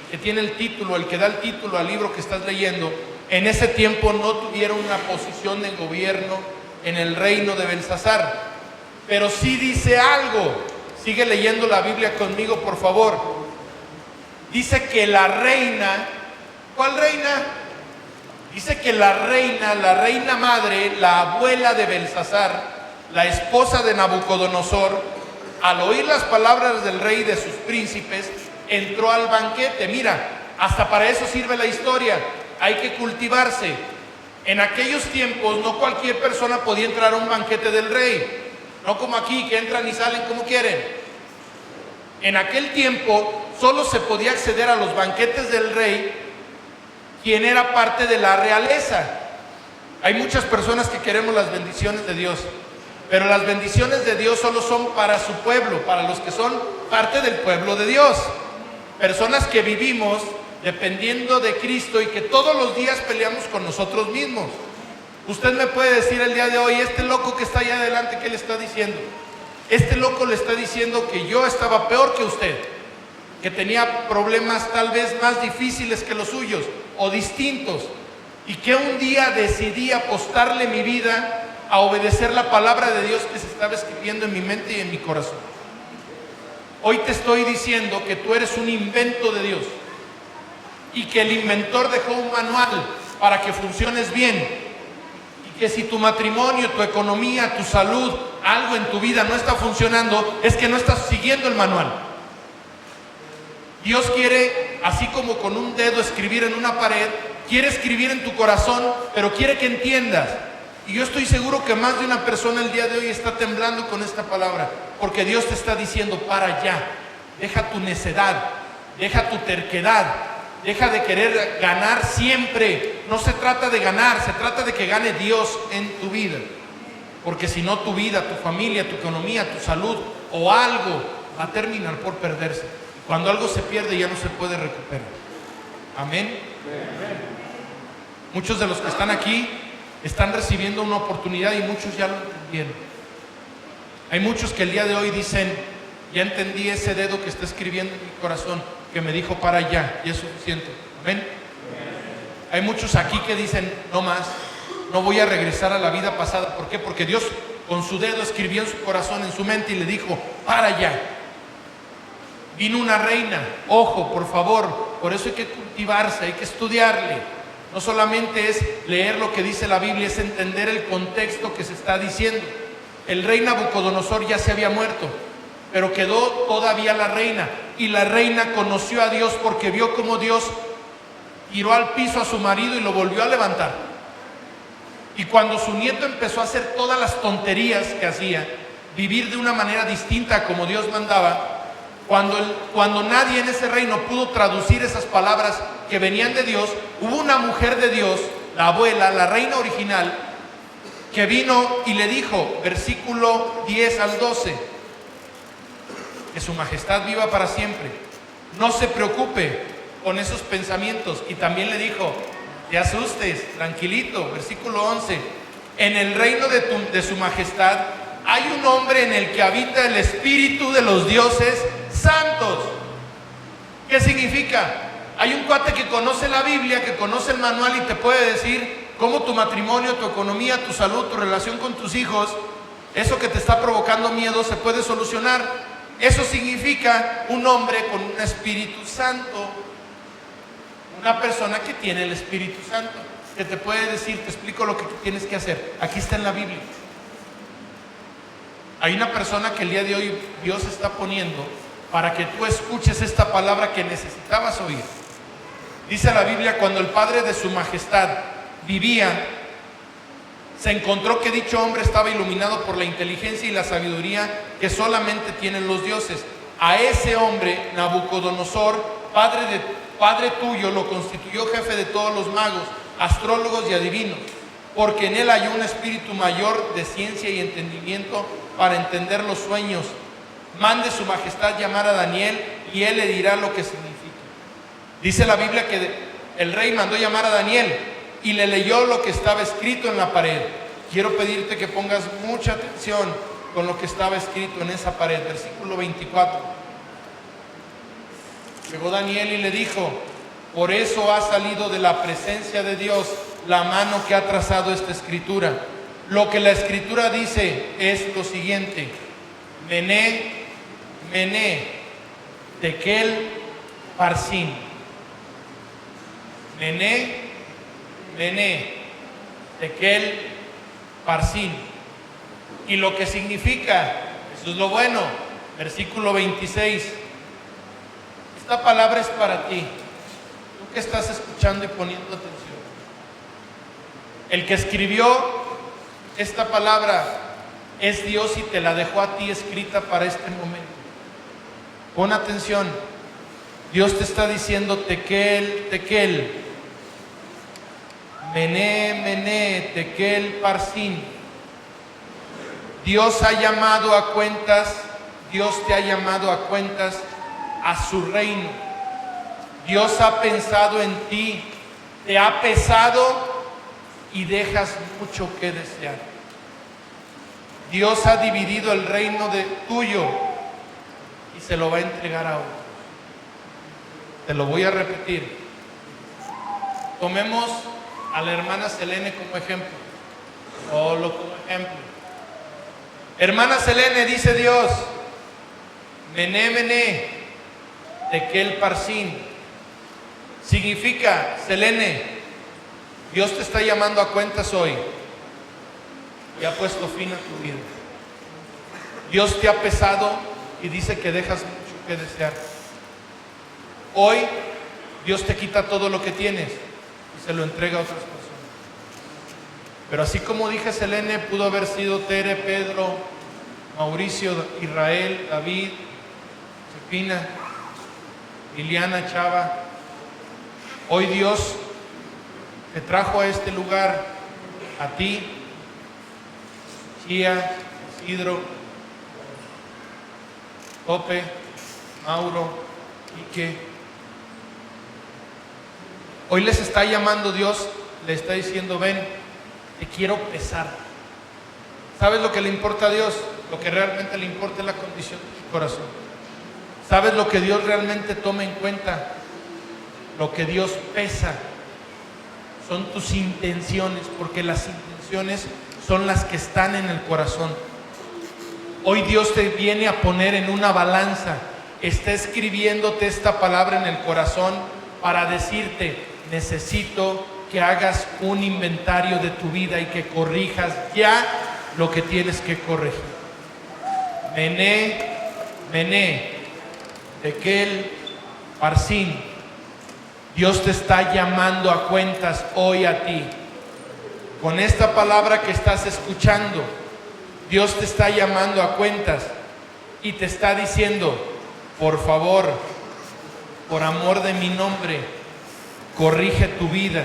que tiene el título, el que da el título al libro que estás leyendo, en ese tiempo no tuviera una posición de gobierno en el reino de Belsasar, pero sí dice algo. Sigue leyendo la Biblia conmigo, por favor. Dice que la reina, ¿cuál reina? Dice que la reina madre, la abuela de Belsasar, la esposa de Nabucodonosor, al oír las palabras del rey y de sus príncipes, entró al banquete. Mira, hasta para eso sirve la historia. hay que cultivarse. En aquellos tiempos no cualquier persona podía entrar a un banquete del rey, no como aquí que entran y salen como quieren. En aquel tiempo solo se podía acceder a los banquetes del rey quien era parte de la realeza. Hay muchas personas que queremos las bendiciones de Dios, pero las bendiciones de Dios solo son para su pueblo, para los que son parte del pueblo de Dios. Personas que vivimos dependiendo de Cristo y que todos los días peleamos con nosotros mismos. Usted me puede decir el día de hoy, este loco que está allá adelante, ¿qué le está diciendo? Este loco le está diciendo que yo estaba peor que usted, que tenía problemas tal vez más difíciles que los suyos o distintos, y que un día decidí apostarle mi vida a obedecer la palabra de Dios que se estaba escribiendo en mi mente y en mi corazón. Hoy te estoy diciendo que tú eres un invento de Dios y que el inventor dejó un manual para que funciones bien, y que si tu matrimonio, tu economía, tu salud, algo en tu vida no está funcionando, es que no estás siguiendo el manual. Dios quiere, así como con un dedo escribir en una pared, quiere escribir en tu corazón, pero quiere que entiendas. Y yo estoy seguro que más de una persona el día de hoy está temblando con esta palabra, porque Dios te está diciendo, para allá, deja tu necedad, deja tu terquedad, deja de querer ganar siempre. No se trata de ganar, se trata de que gane Dios en tu vida. Porque si no, tu vida, tu familia, tu economía, tu salud o algo va a terminar por perderse. Cuando algo se pierde ya no se puede recuperar. Amén. Muchos de los que están aquí están recibiendo una oportunidad y muchos ya lo entendieron. Hay muchos que el día de hoy dicen, ya entendí ese dedo que está escribiendo en mi corazón, que me dijo para allá, y es suficiente. Amén. Hay muchos aquí que dicen, no más, no voy a regresar a la vida pasada. ¿Por qué? Porque Dios con su dedo escribió en su corazón, en su mente, y le dijo, para allá. Vino una reina, ojo, por favor, por eso hay que cultivarse, hay que estudiarle. No solamente es leer lo que dice la Biblia, es entender el contexto que se está diciendo. El rey Nabucodonosor ya se había muerto, pero quedó todavía la reina, y la reina conoció a Dios porque vio cómo Dios tiró al piso a su marido y lo volvió a levantar. Y cuando su nieto empezó a hacer todas las tonterías que hacía, vivir de una manera distinta a como Dios mandaba, cuando nadie en ese reino pudo traducir esas palabras que venían de Dios, hubo una mujer de Dios, la abuela, la reina original, que vino y le dijo, versículo 10 al 12, que su majestad viva para siempre, no se preocupe con esos pensamientos. Y también le dijo, te asustes, tranquilito, versículo 11, en el reino de su majestad hay un hombre en el que habita el espíritu de los dioses santos. ¿Qué significa? Hay un cuate que conoce la Biblia, que conoce el manual y te puede decir cómo tu matrimonio, tu economía, tu salud, tu relación con tus hijos, eso que te está provocando miedo, se puede solucionar. Eso significa un hombre con un Espíritu Santo, una persona que tiene el Espíritu Santo, que te puede decir, te explico lo que tú tienes que hacer. Aquí está en la Biblia. Hay una persona que el día de hoy Dios está poniendo para que tú escuches esta palabra que necesitabas oír. Dice la Biblia, cuando el padre de su majestad vivía, se encontró que dicho hombre estaba iluminado por la inteligencia y la sabiduría que solamente tienen los dioses. A ese hombre, Nabucodonosor, padre tuyo, lo constituyó jefe de todos los magos, astrólogos y adivinos, porque en él hay un espíritu mayor de ciencia y entendimiento para entender los sueños. Mande su majestad llamar a Daniel y él le dirá lo que significa. Dice la Biblia que el rey mandó llamar a Daniel y le leyó lo que estaba escrito en la pared. Quiero pedirte que pongas mucha atención con lo que estaba escrito en esa pared. Versículo 24. Llegó Daniel y le dijo, por eso ha salido de la presencia de Dios la mano que ha trazado esta escritura. Lo que la escritura dice es lo siguiente: Mené, Mené, Tekel, Parsin. Mené, Mené, Tekel, Parsin. Y lo que significa, eso es lo bueno, versículo 26. Esta palabra es para ti, tú que estás escuchando y poniendo atención. El que escribió esta palabra es Dios y te la dejó a ti escrita para este momento. Pon atención. Dios te está diciendo, Tekel, Tekel, Mené, Mené, Tekel, Parsin. Dios ha llamado a cuentas, Dios te ha llamado a cuentas a su reino. Dios ha pensado en ti, te ha pesado y dejas mucho que desear. Dios ha dividido el reino de tuyo y se lo va a entregar a otro. Te lo voy a repetir. Tomemos a la hermana Selene como ejemplo. Solo como ejemplo. Hermana Selene, dice Dios, Mené, Mené, Tekel, Parsin. Significa, Selene, Dios te está llamando a cuentas hoy y ha puesto fin a tu vida. Dios te ha pesado y dice que dejas mucho que desear. Hoy Dios te quita todo lo que tienes y se lo entrega a otras personas. Pero así como dije, Selene, pudo haber sido Tere, Pedro, Mauricio, Israel, David, Chepina, Liliana, Chava. Hoy Dios te trajo a este lugar, a ti, Chía, Isidro, Tope, Mauro, Quique. Hoy les está llamando Dios, le está diciendo, ven, te quiero pesar. ¿Sabes lo que le importa a Dios? Lo que realmente le importa es la condición de tu corazón. ¿Sabes lo que Dios realmente toma en cuenta? Lo que Dios pesa son tus intenciones, porque las intenciones son las que están en el corazón. Hoy Dios te viene a poner en una balanza, está escribiéndote esta palabra en el corazón para decirte, necesito que hagas un inventario de tu vida y que corrijas ya lo que tienes que corregir. Mené, Mené, Tekel, Parsin. Dios te está llamando a cuentas hoy a ti. Con esta palabra que estás escuchando, Dios te está llamando a cuentas y te está diciendo, por favor, por amor de mi nombre, corrige tu vida.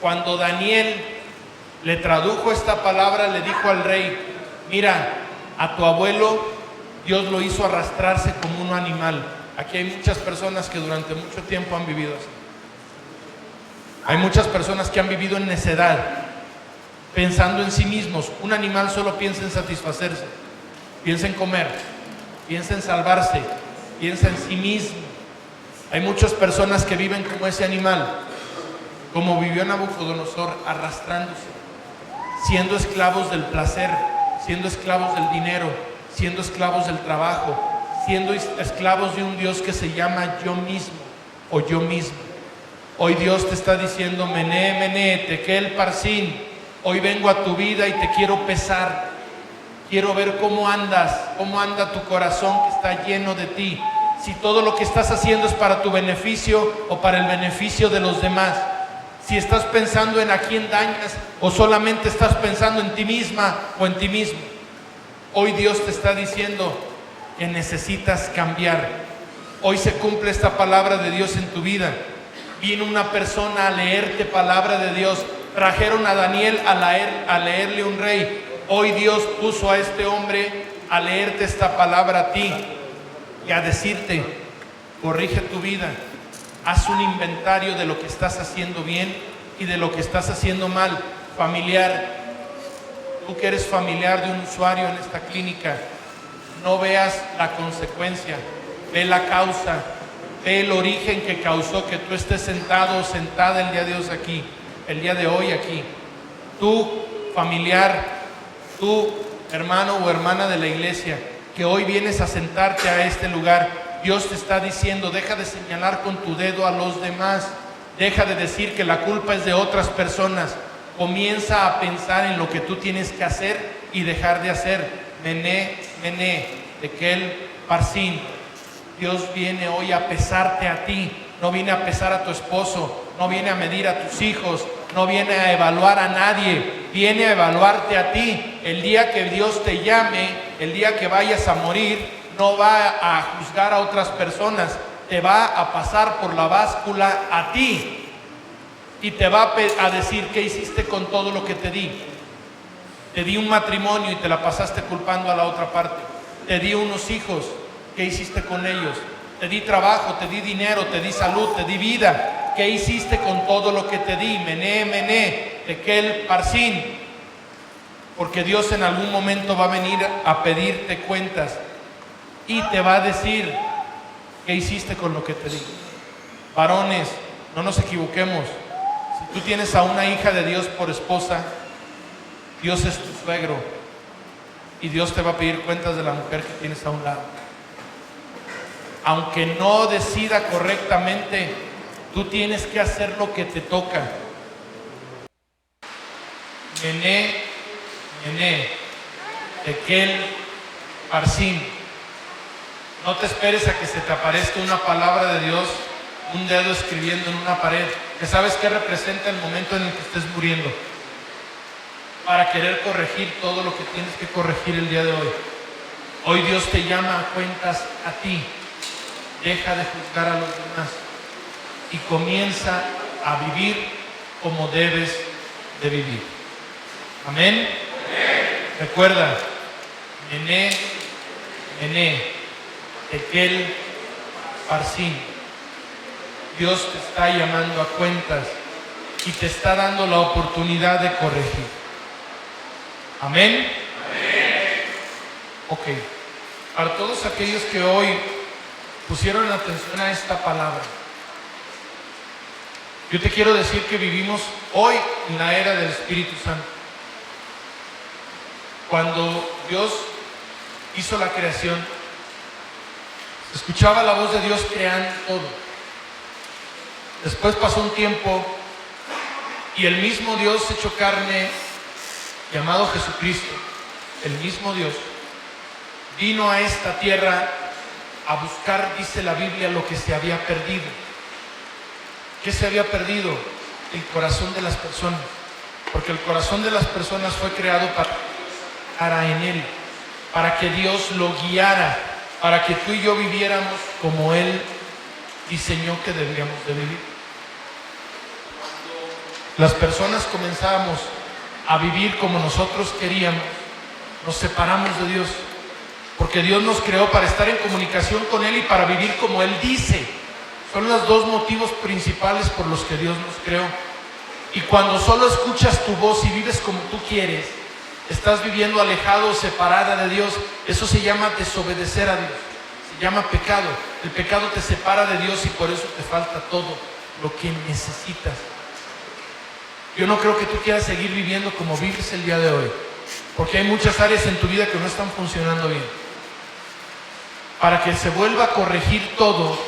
Cuando Daniel le tradujo esta palabra, le dijo al rey, mira, a tu abuelo Dios lo hizo arrastrarse como un animal. Aquí hay muchas personas que durante mucho tiempo han vivido así. Hay muchas personas que han vivido en necedad, pensando en sí mismos. Un animal solo piensa en satisfacerse, piensa en comer, piensa en salvarse, piensa en sí mismo. Hay muchas personas que viven como ese animal, como vivió Nabucodonosor, arrastrándose, siendo esclavos del placer, siendo esclavos del dinero, siendo esclavos del trabajo, siendo esclavos de un Dios que se llama yo mismo o yo mismo. Hoy Dios te está diciendo, Mené, Mené, Tekel, Parsin. Hoy vengo a tu vida y te quiero pesar. Quiero ver cómo andas, cómo anda tu corazón que está lleno de ti. Si todo lo que estás haciendo es para tu beneficio o para el beneficio de los demás. Si estás pensando en a quién dañas o solamente estás pensando en ti misma o en ti mismo. Hoy Dios te está diciendo que necesitas cambiar. Hoy se cumple esta palabra de Dios en tu vida. Vino una persona a leerte palabra de Dios. Trajeron a Daniel a leerle un rey. Hoy Dios puso a este hombre a leerte esta palabra a ti y a decirte, corrige tu vida. Haz un inventario de lo que estás haciendo bien y de lo que estás haciendo mal. Familiar, tú que eres familiar de un usuario en esta clínica, no veas la consecuencia, ve la causa, ve el origen que causó que tú estés sentado o sentada el día de Dios aquí, el día de hoy aquí. Tú, familiar, tú, hermano o hermana de la iglesia, que hoy vienes a sentarte a este lugar, Dios te está diciendo, deja de señalar con tu dedo a los demás, deja de decir que la culpa es de otras personas, comienza a pensar en lo que tú tienes que hacer y dejar de hacer. Mené, Mené, Tekel, Parsin. Dios viene hoy a pesarte a ti, no viene a pesar a tu esposo, no viene a medir a tus hijos, no viene a evaluar a nadie, viene a evaluarte a ti. El día que Dios te llame, el día que vayas a morir, no va a juzgar a otras personas, te va a pasar por la báscula a ti y te va a decir qué hiciste con todo lo que te di. Te di un matrimonio y te la pasaste culpando a la otra parte. Te di unos hijos, ¿qué hiciste con ellos? Te di trabajo, te di dinero, te di salud, te di vida. ¿Qué hiciste con todo lo que te di? Mené, mené, tekel, parsin. Porque Dios en algún momento va a venir a pedirte cuentas y te va a decir qué hiciste con lo que te di. Varones, no nos equivoquemos. Si tú tienes a una hija de Dios por esposa, Dios es tu suegro y Dios te va a pedir cuentas de la mujer que tienes a un lado. Aunque no decida correctamente, tú tienes que hacer lo que te toca. Mené, mené, tekel, parsin. No te esperes a que se te aparezca una palabra de Dios, un dedo escribiendo en una pared, que sabes que representa el momento en el que estés muriendo, para querer corregir todo lo que tienes que corregir el día de hoy. Hoy Dios te llama a cuentas a ti. Deja de juzgar a los demás y comienza a vivir como debes de vivir. Amén. Amén. Recuerda, mené, mené, tekel, parsin. Dios te está llamando a cuentas y te está dando la oportunidad de corregir. Amén. Amén. Ok. Para todos aquellos que hoy pusieron atención a esta palabra, yo te quiero decir que vivimos hoy en la era del Espíritu Santo. Cuando Dios hizo la creación, se escuchaba la voz de Dios creando todo. Después pasó un tiempo y el mismo Dios hecho carne, llamado Jesucristo, el mismo Dios, vino a esta tierra a buscar, dice la Biblia, lo que se había perdido. ¿Qué se había perdido? El corazón de las personas. Porque el corazón de las personas fue creado para en Él, para que Dios lo guiara, para que tú y yo viviéramos como Él diseñó que debíamos de vivir. Las personas comenzamos a vivir como nosotros queríamos, nos separamos de Dios. Porque Dios nos creó para estar en comunicación con Él y para vivir como Él dice. Son los dos motivos principales por los que Dios nos creó. Y cuando solo escuchas tu voz y vives como tú quieres, estás viviendo alejado o separada de Dios. Eso se llama desobedecer a Dios. Se llama pecado. El pecado te separa de Dios y por eso te falta todo lo que necesitas. Yo no creo que tú quieras seguir viviendo como vives el día de hoy. Porque hay muchas áreas en tu vida que no están funcionando bien. Para que se vuelva a corregir todo,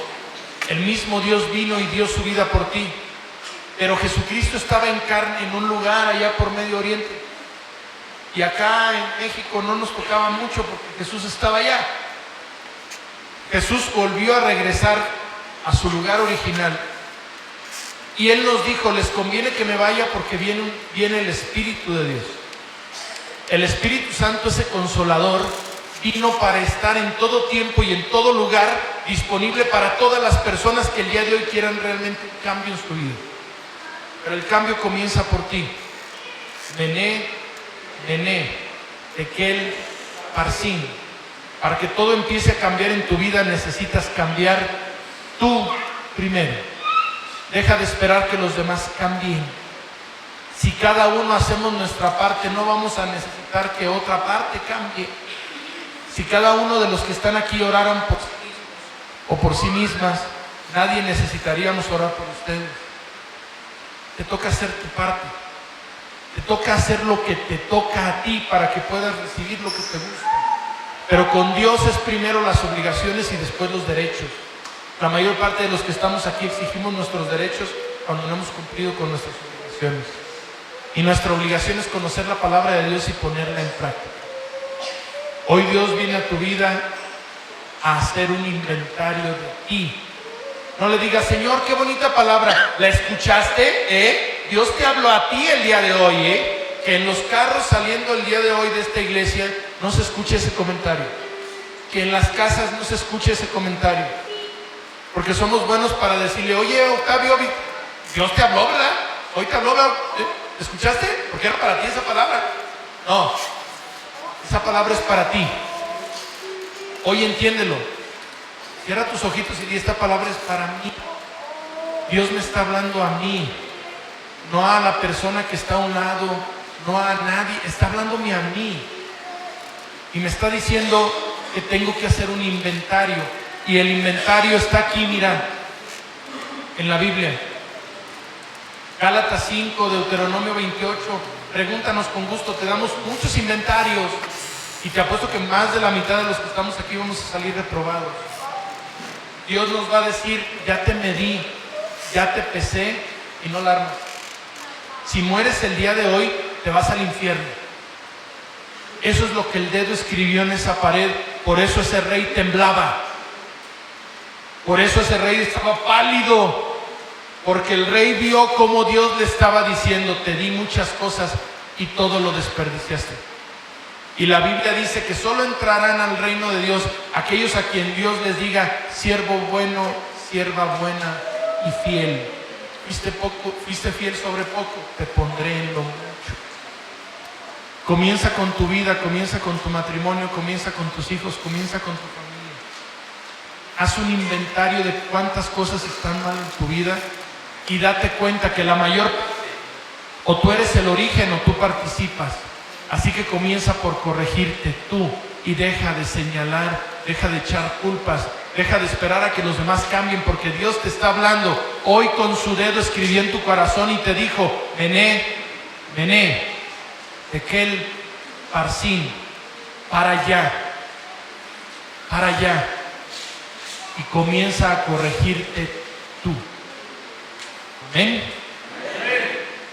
el mismo Dios vino y dio su vida por ti. Pero Jesucristo estaba en carne en un lugar allá por Medio Oriente. Y acá en México no nos tocaba mucho porque Jesús estaba allá. Jesús volvió a regresar a su lugar original. Y Él nos dijo, les conviene que me vaya porque viene el Espíritu de Dios. El Espíritu Santo, ese consolador, vino para estar en todo tiempo y en todo lugar, disponible para todas las personas que el día de hoy quieran realmente un cambio en su vida. Pero el cambio comienza por ti. Mené, mené, tekel, parsin. Para que todo empiece a cambiar en tu vida, necesitas cambiar tú primero. Deja de esperar que los demás cambien. Si cada uno hacemos nuestra parte, no vamos a necesitar que otra parte cambie. Si cada uno de los que están aquí oraran por sí mismos o por sí mismas, nadie necesitaríamos orar por ustedes. Te toca hacer tu parte. Te toca hacer lo que te toca a ti para que puedas recibir lo que te gusta. Pero con Dios es primero las obligaciones y después los derechos. La mayor parte de los que estamos aquí exigimos nuestros derechos cuando no hemos cumplido con nuestras obligaciones. Y nuestra obligación es conocer la palabra de Dios y ponerla en práctica. Hoy Dios viene a tu vida a hacer un inventario de ti. No le digas, Señor, qué bonita palabra. ¿La escuchaste? Dios te habló a ti el día de hoy, que en los carros saliendo el día de hoy de esta iglesia no se escuche ese comentario. Que en las casas no se escuche ese comentario. Porque somos buenos para decirle, oye, Octavio, Dios te habló, ¿verdad? Hoy te habló, ¿verdad? ¿Escuchaste? Porque era para ti esa palabra. No, esa palabra es para ti. Hoy entiéndelo. Cierra tus ojitos y di, esta palabra es para mí. Dios me está hablando a mí, no a la persona que está a un lado, no a nadie, está hablándome a mí. Y me está diciendo que tengo que hacer un inventario. Y el inventario está aquí, mira, en la Biblia. Gálatas 5, Deuteronomio 28. Pregúntanos con gusto, te damos muchos inventarios. Y te apuesto que más de la mitad de los que estamos aquí vamos a salir reprobados. Dios nos va a decir, ya te medí, ya te pesé y no la armas. Si mueres el día de hoy, te vas al infierno. Eso es lo que el dedo escribió en esa pared. Por eso ese rey temblaba. Por eso ese rey estaba pálido. Porque el rey vio cómo Dios le estaba diciendo, te di muchas cosas y todo lo desperdiciaste. Y la Biblia dice que solo entrarán al reino de Dios aquellos a quien Dios les diga, siervo bueno, sierva buena y fiel. Fuiste fiel sobre poco, te pondré en lo mucho. Comienza con tu vida, comienza con tu matrimonio, comienza con tus hijos, comienza con tu familia. Haz un inventario de cuántas cosas están mal en tu vida y date cuenta que la mayor parte, o tú eres el origen o tú participas. Así que comienza por corregirte tú y deja de señalar, deja de echar culpas, deja de esperar a que los demás cambien, porque Dios te está hablando. Hoy con su dedo escribió en tu corazón y te dijo, Mené, Mené, Tekel, Parsin, para allá, para allá. Y comienza a corregirte tú. Amén.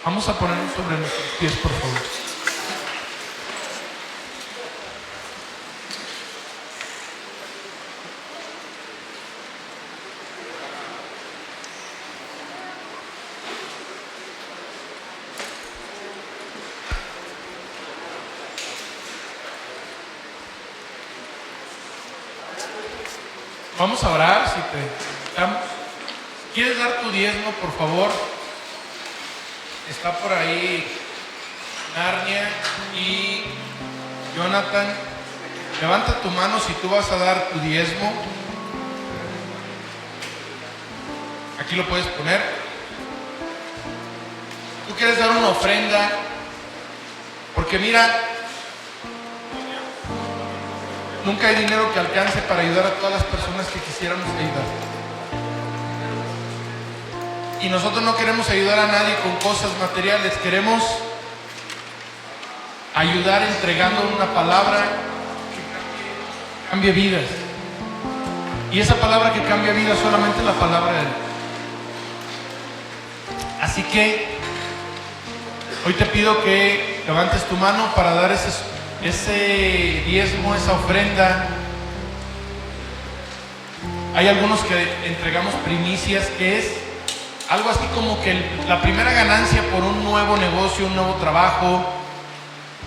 Vamos a ponernos sobre nuestros pies, por favor. Vamos a orar, si quieres dar tu diezmo, por favor. Está por ahí Narnia y Jonathan. Levanta tu mano si tú vas a dar tu diezmo. Aquí lo puedes poner. Tú quieres dar una ofrenda, porque mira, nunca hay dinero que alcance para ayudar a todas las personas que quisiéramos ayudar. Y nosotros no queremos ayudar a nadie con cosas materiales, queremos ayudar entregando una palabra que cambie vidas. Y esa palabra que cambia vidas solamente es la palabra de Dios. Así que hoy te pido que levantes tu mano para dar ese diezmo, esa ofrenda. Hay algunos que entregamos primicias, que es algo así como que la primera ganancia por un nuevo negocio, un nuevo trabajo,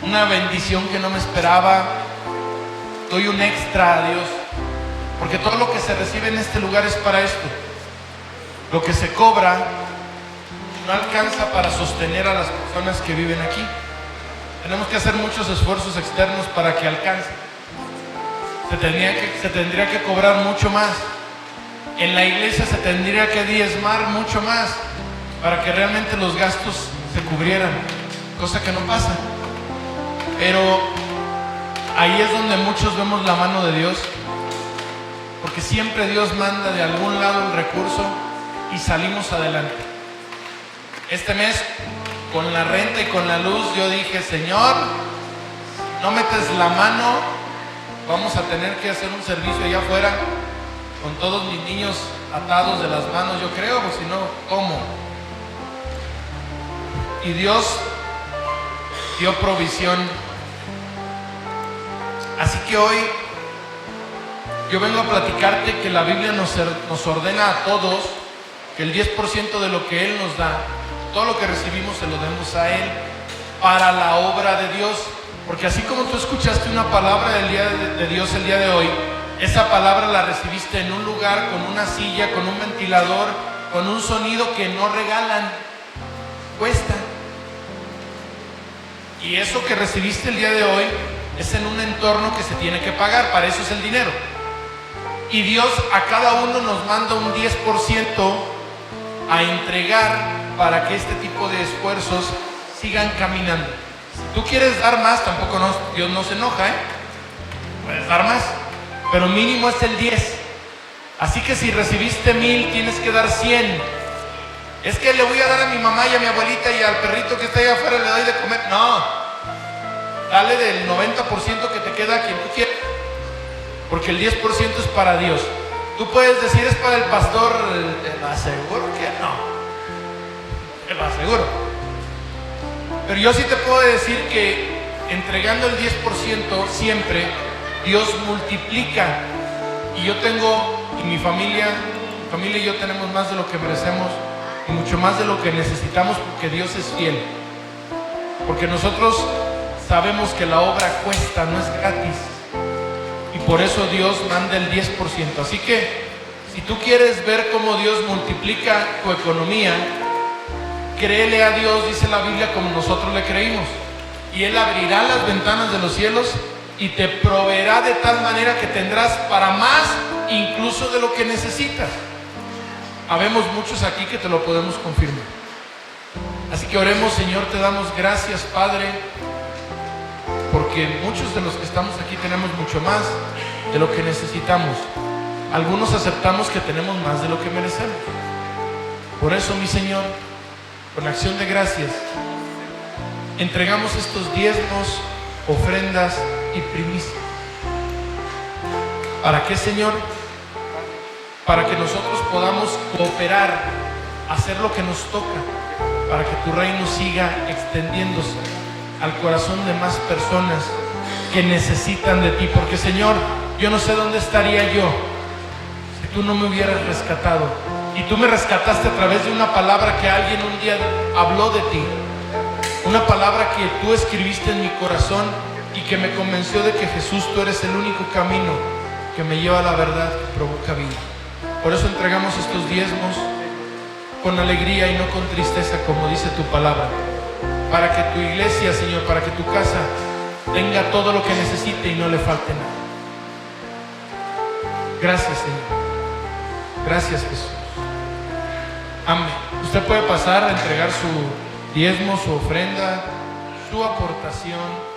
una bendición que no me esperaba. Doy un extra a Dios, porque todo lo que se recibe en este lugar es para esto. Lo que se cobra no alcanza para sostener a las personas que viven aquí. Tenemos que hacer muchos esfuerzos externos para que alcance. Se tendría que cobrar mucho más. En la iglesia se tendría que diezmar mucho más para que realmente los gastos se cubrieran, cosa que no pasa. Pero ahí es donde muchos vemos la mano de Dios, porque siempre Dios manda de algún lado el recurso y salimos adelante. Este mes, con la renta y con la luz, yo dije, Señor, no metes la mano, vamos a tener que hacer un servicio allá afuera con todos mis niños atados de las manos, yo creo, pues si no, ¿cómo? Y Dios dio provisión. Así que hoy yo vengo a platicarte que la Biblia nos ordena a todos que el 10% de lo que Él nos da, todo lo que recibimos se lo demos a Él para la obra de Dios. Porque así como tú escuchaste una palabra de Dios el día de hoy, esa palabra la recibiste en un lugar, con una silla, con un ventilador, con un sonido que no regalan, cuesta. Y eso que recibiste el día de hoy es en un entorno que se tiene que pagar, para eso es el dinero. Y Dios a cada uno nos manda un 10% a entregar para que este tipo de esfuerzos sigan caminando. Si tú quieres dar más, tampoco Dios no se enoja, puedes dar más, pero mínimo es el 10. Así que si recibiste 1000, tienes que dar 100. Es que le voy a dar a mi mamá y a mi abuelita y al perrito que está ahí afuera le doy de comer. No, dale del 90% que te queda a quien tú quieras, porque el 10% es para Dios. Tú puedes decir, es para el pastor. Te lo aseguro que no, te lo aseguro. Pero yo sí te puedo decir que entregando el 10% siempre, Dios multiplica. Y yo tengo, y mi familia y yo tenemos más de lo que merecemos y mucho más de lo que necesitamos, porque Dios es fiel. Porque nosotros sabemos que la obra cuesta, no es gratis. Y por eso Dios manda el 10%. Así que si tú quieres ver cómo Dios multiplica tu economía, créele a Dios, dice la Biblia, como nosotros le creímos. Y Él abrirá las ventanas de los cielos y te proveerá de tal manera que tendrás para más incluso de lo que necesitas. Habemos muchos aquí que te lo podemos confirmar. Así que oremos. Señor, te damos gracias, Padre, porque muchos de los que estamos aquí tenemos mucho más de lo que necesitamos. Algunos aceptamos que tenemos más de lo que merecemos. Por eso, mi Señor, con acción de gracias, entregamos estos diezmos, ofrendas y primicias. ¿Para qué, Señor? Para que nosotros podamos cooperar, hacer lo que nos toca, para que tu reino siga extendiéndose al corazón de más personas que necesitan de ti. Porque, Señor, yo no sé dónde estaría yo si tú no me hubieras rescatado. Y tú me rescataste a través de una palabra que alguien un día habló de ti. Una palabra que tú escribiste en mi corazón y que me convenció de que Jesús, tú eres el único camino que me lleva a la verdad, que provoca vida. Por eso entregamos estos diezmos con alegría y no con tristeza, como dice tu palabra. Para que tu iglesia, Señor, para que tu casa tenga todo lo que necesite y no le falte nada. Gracias, Señor. Gracias, Jesús. Amén. Usted puede pasar a entregar su diezmo, su ofrenda, su aportación.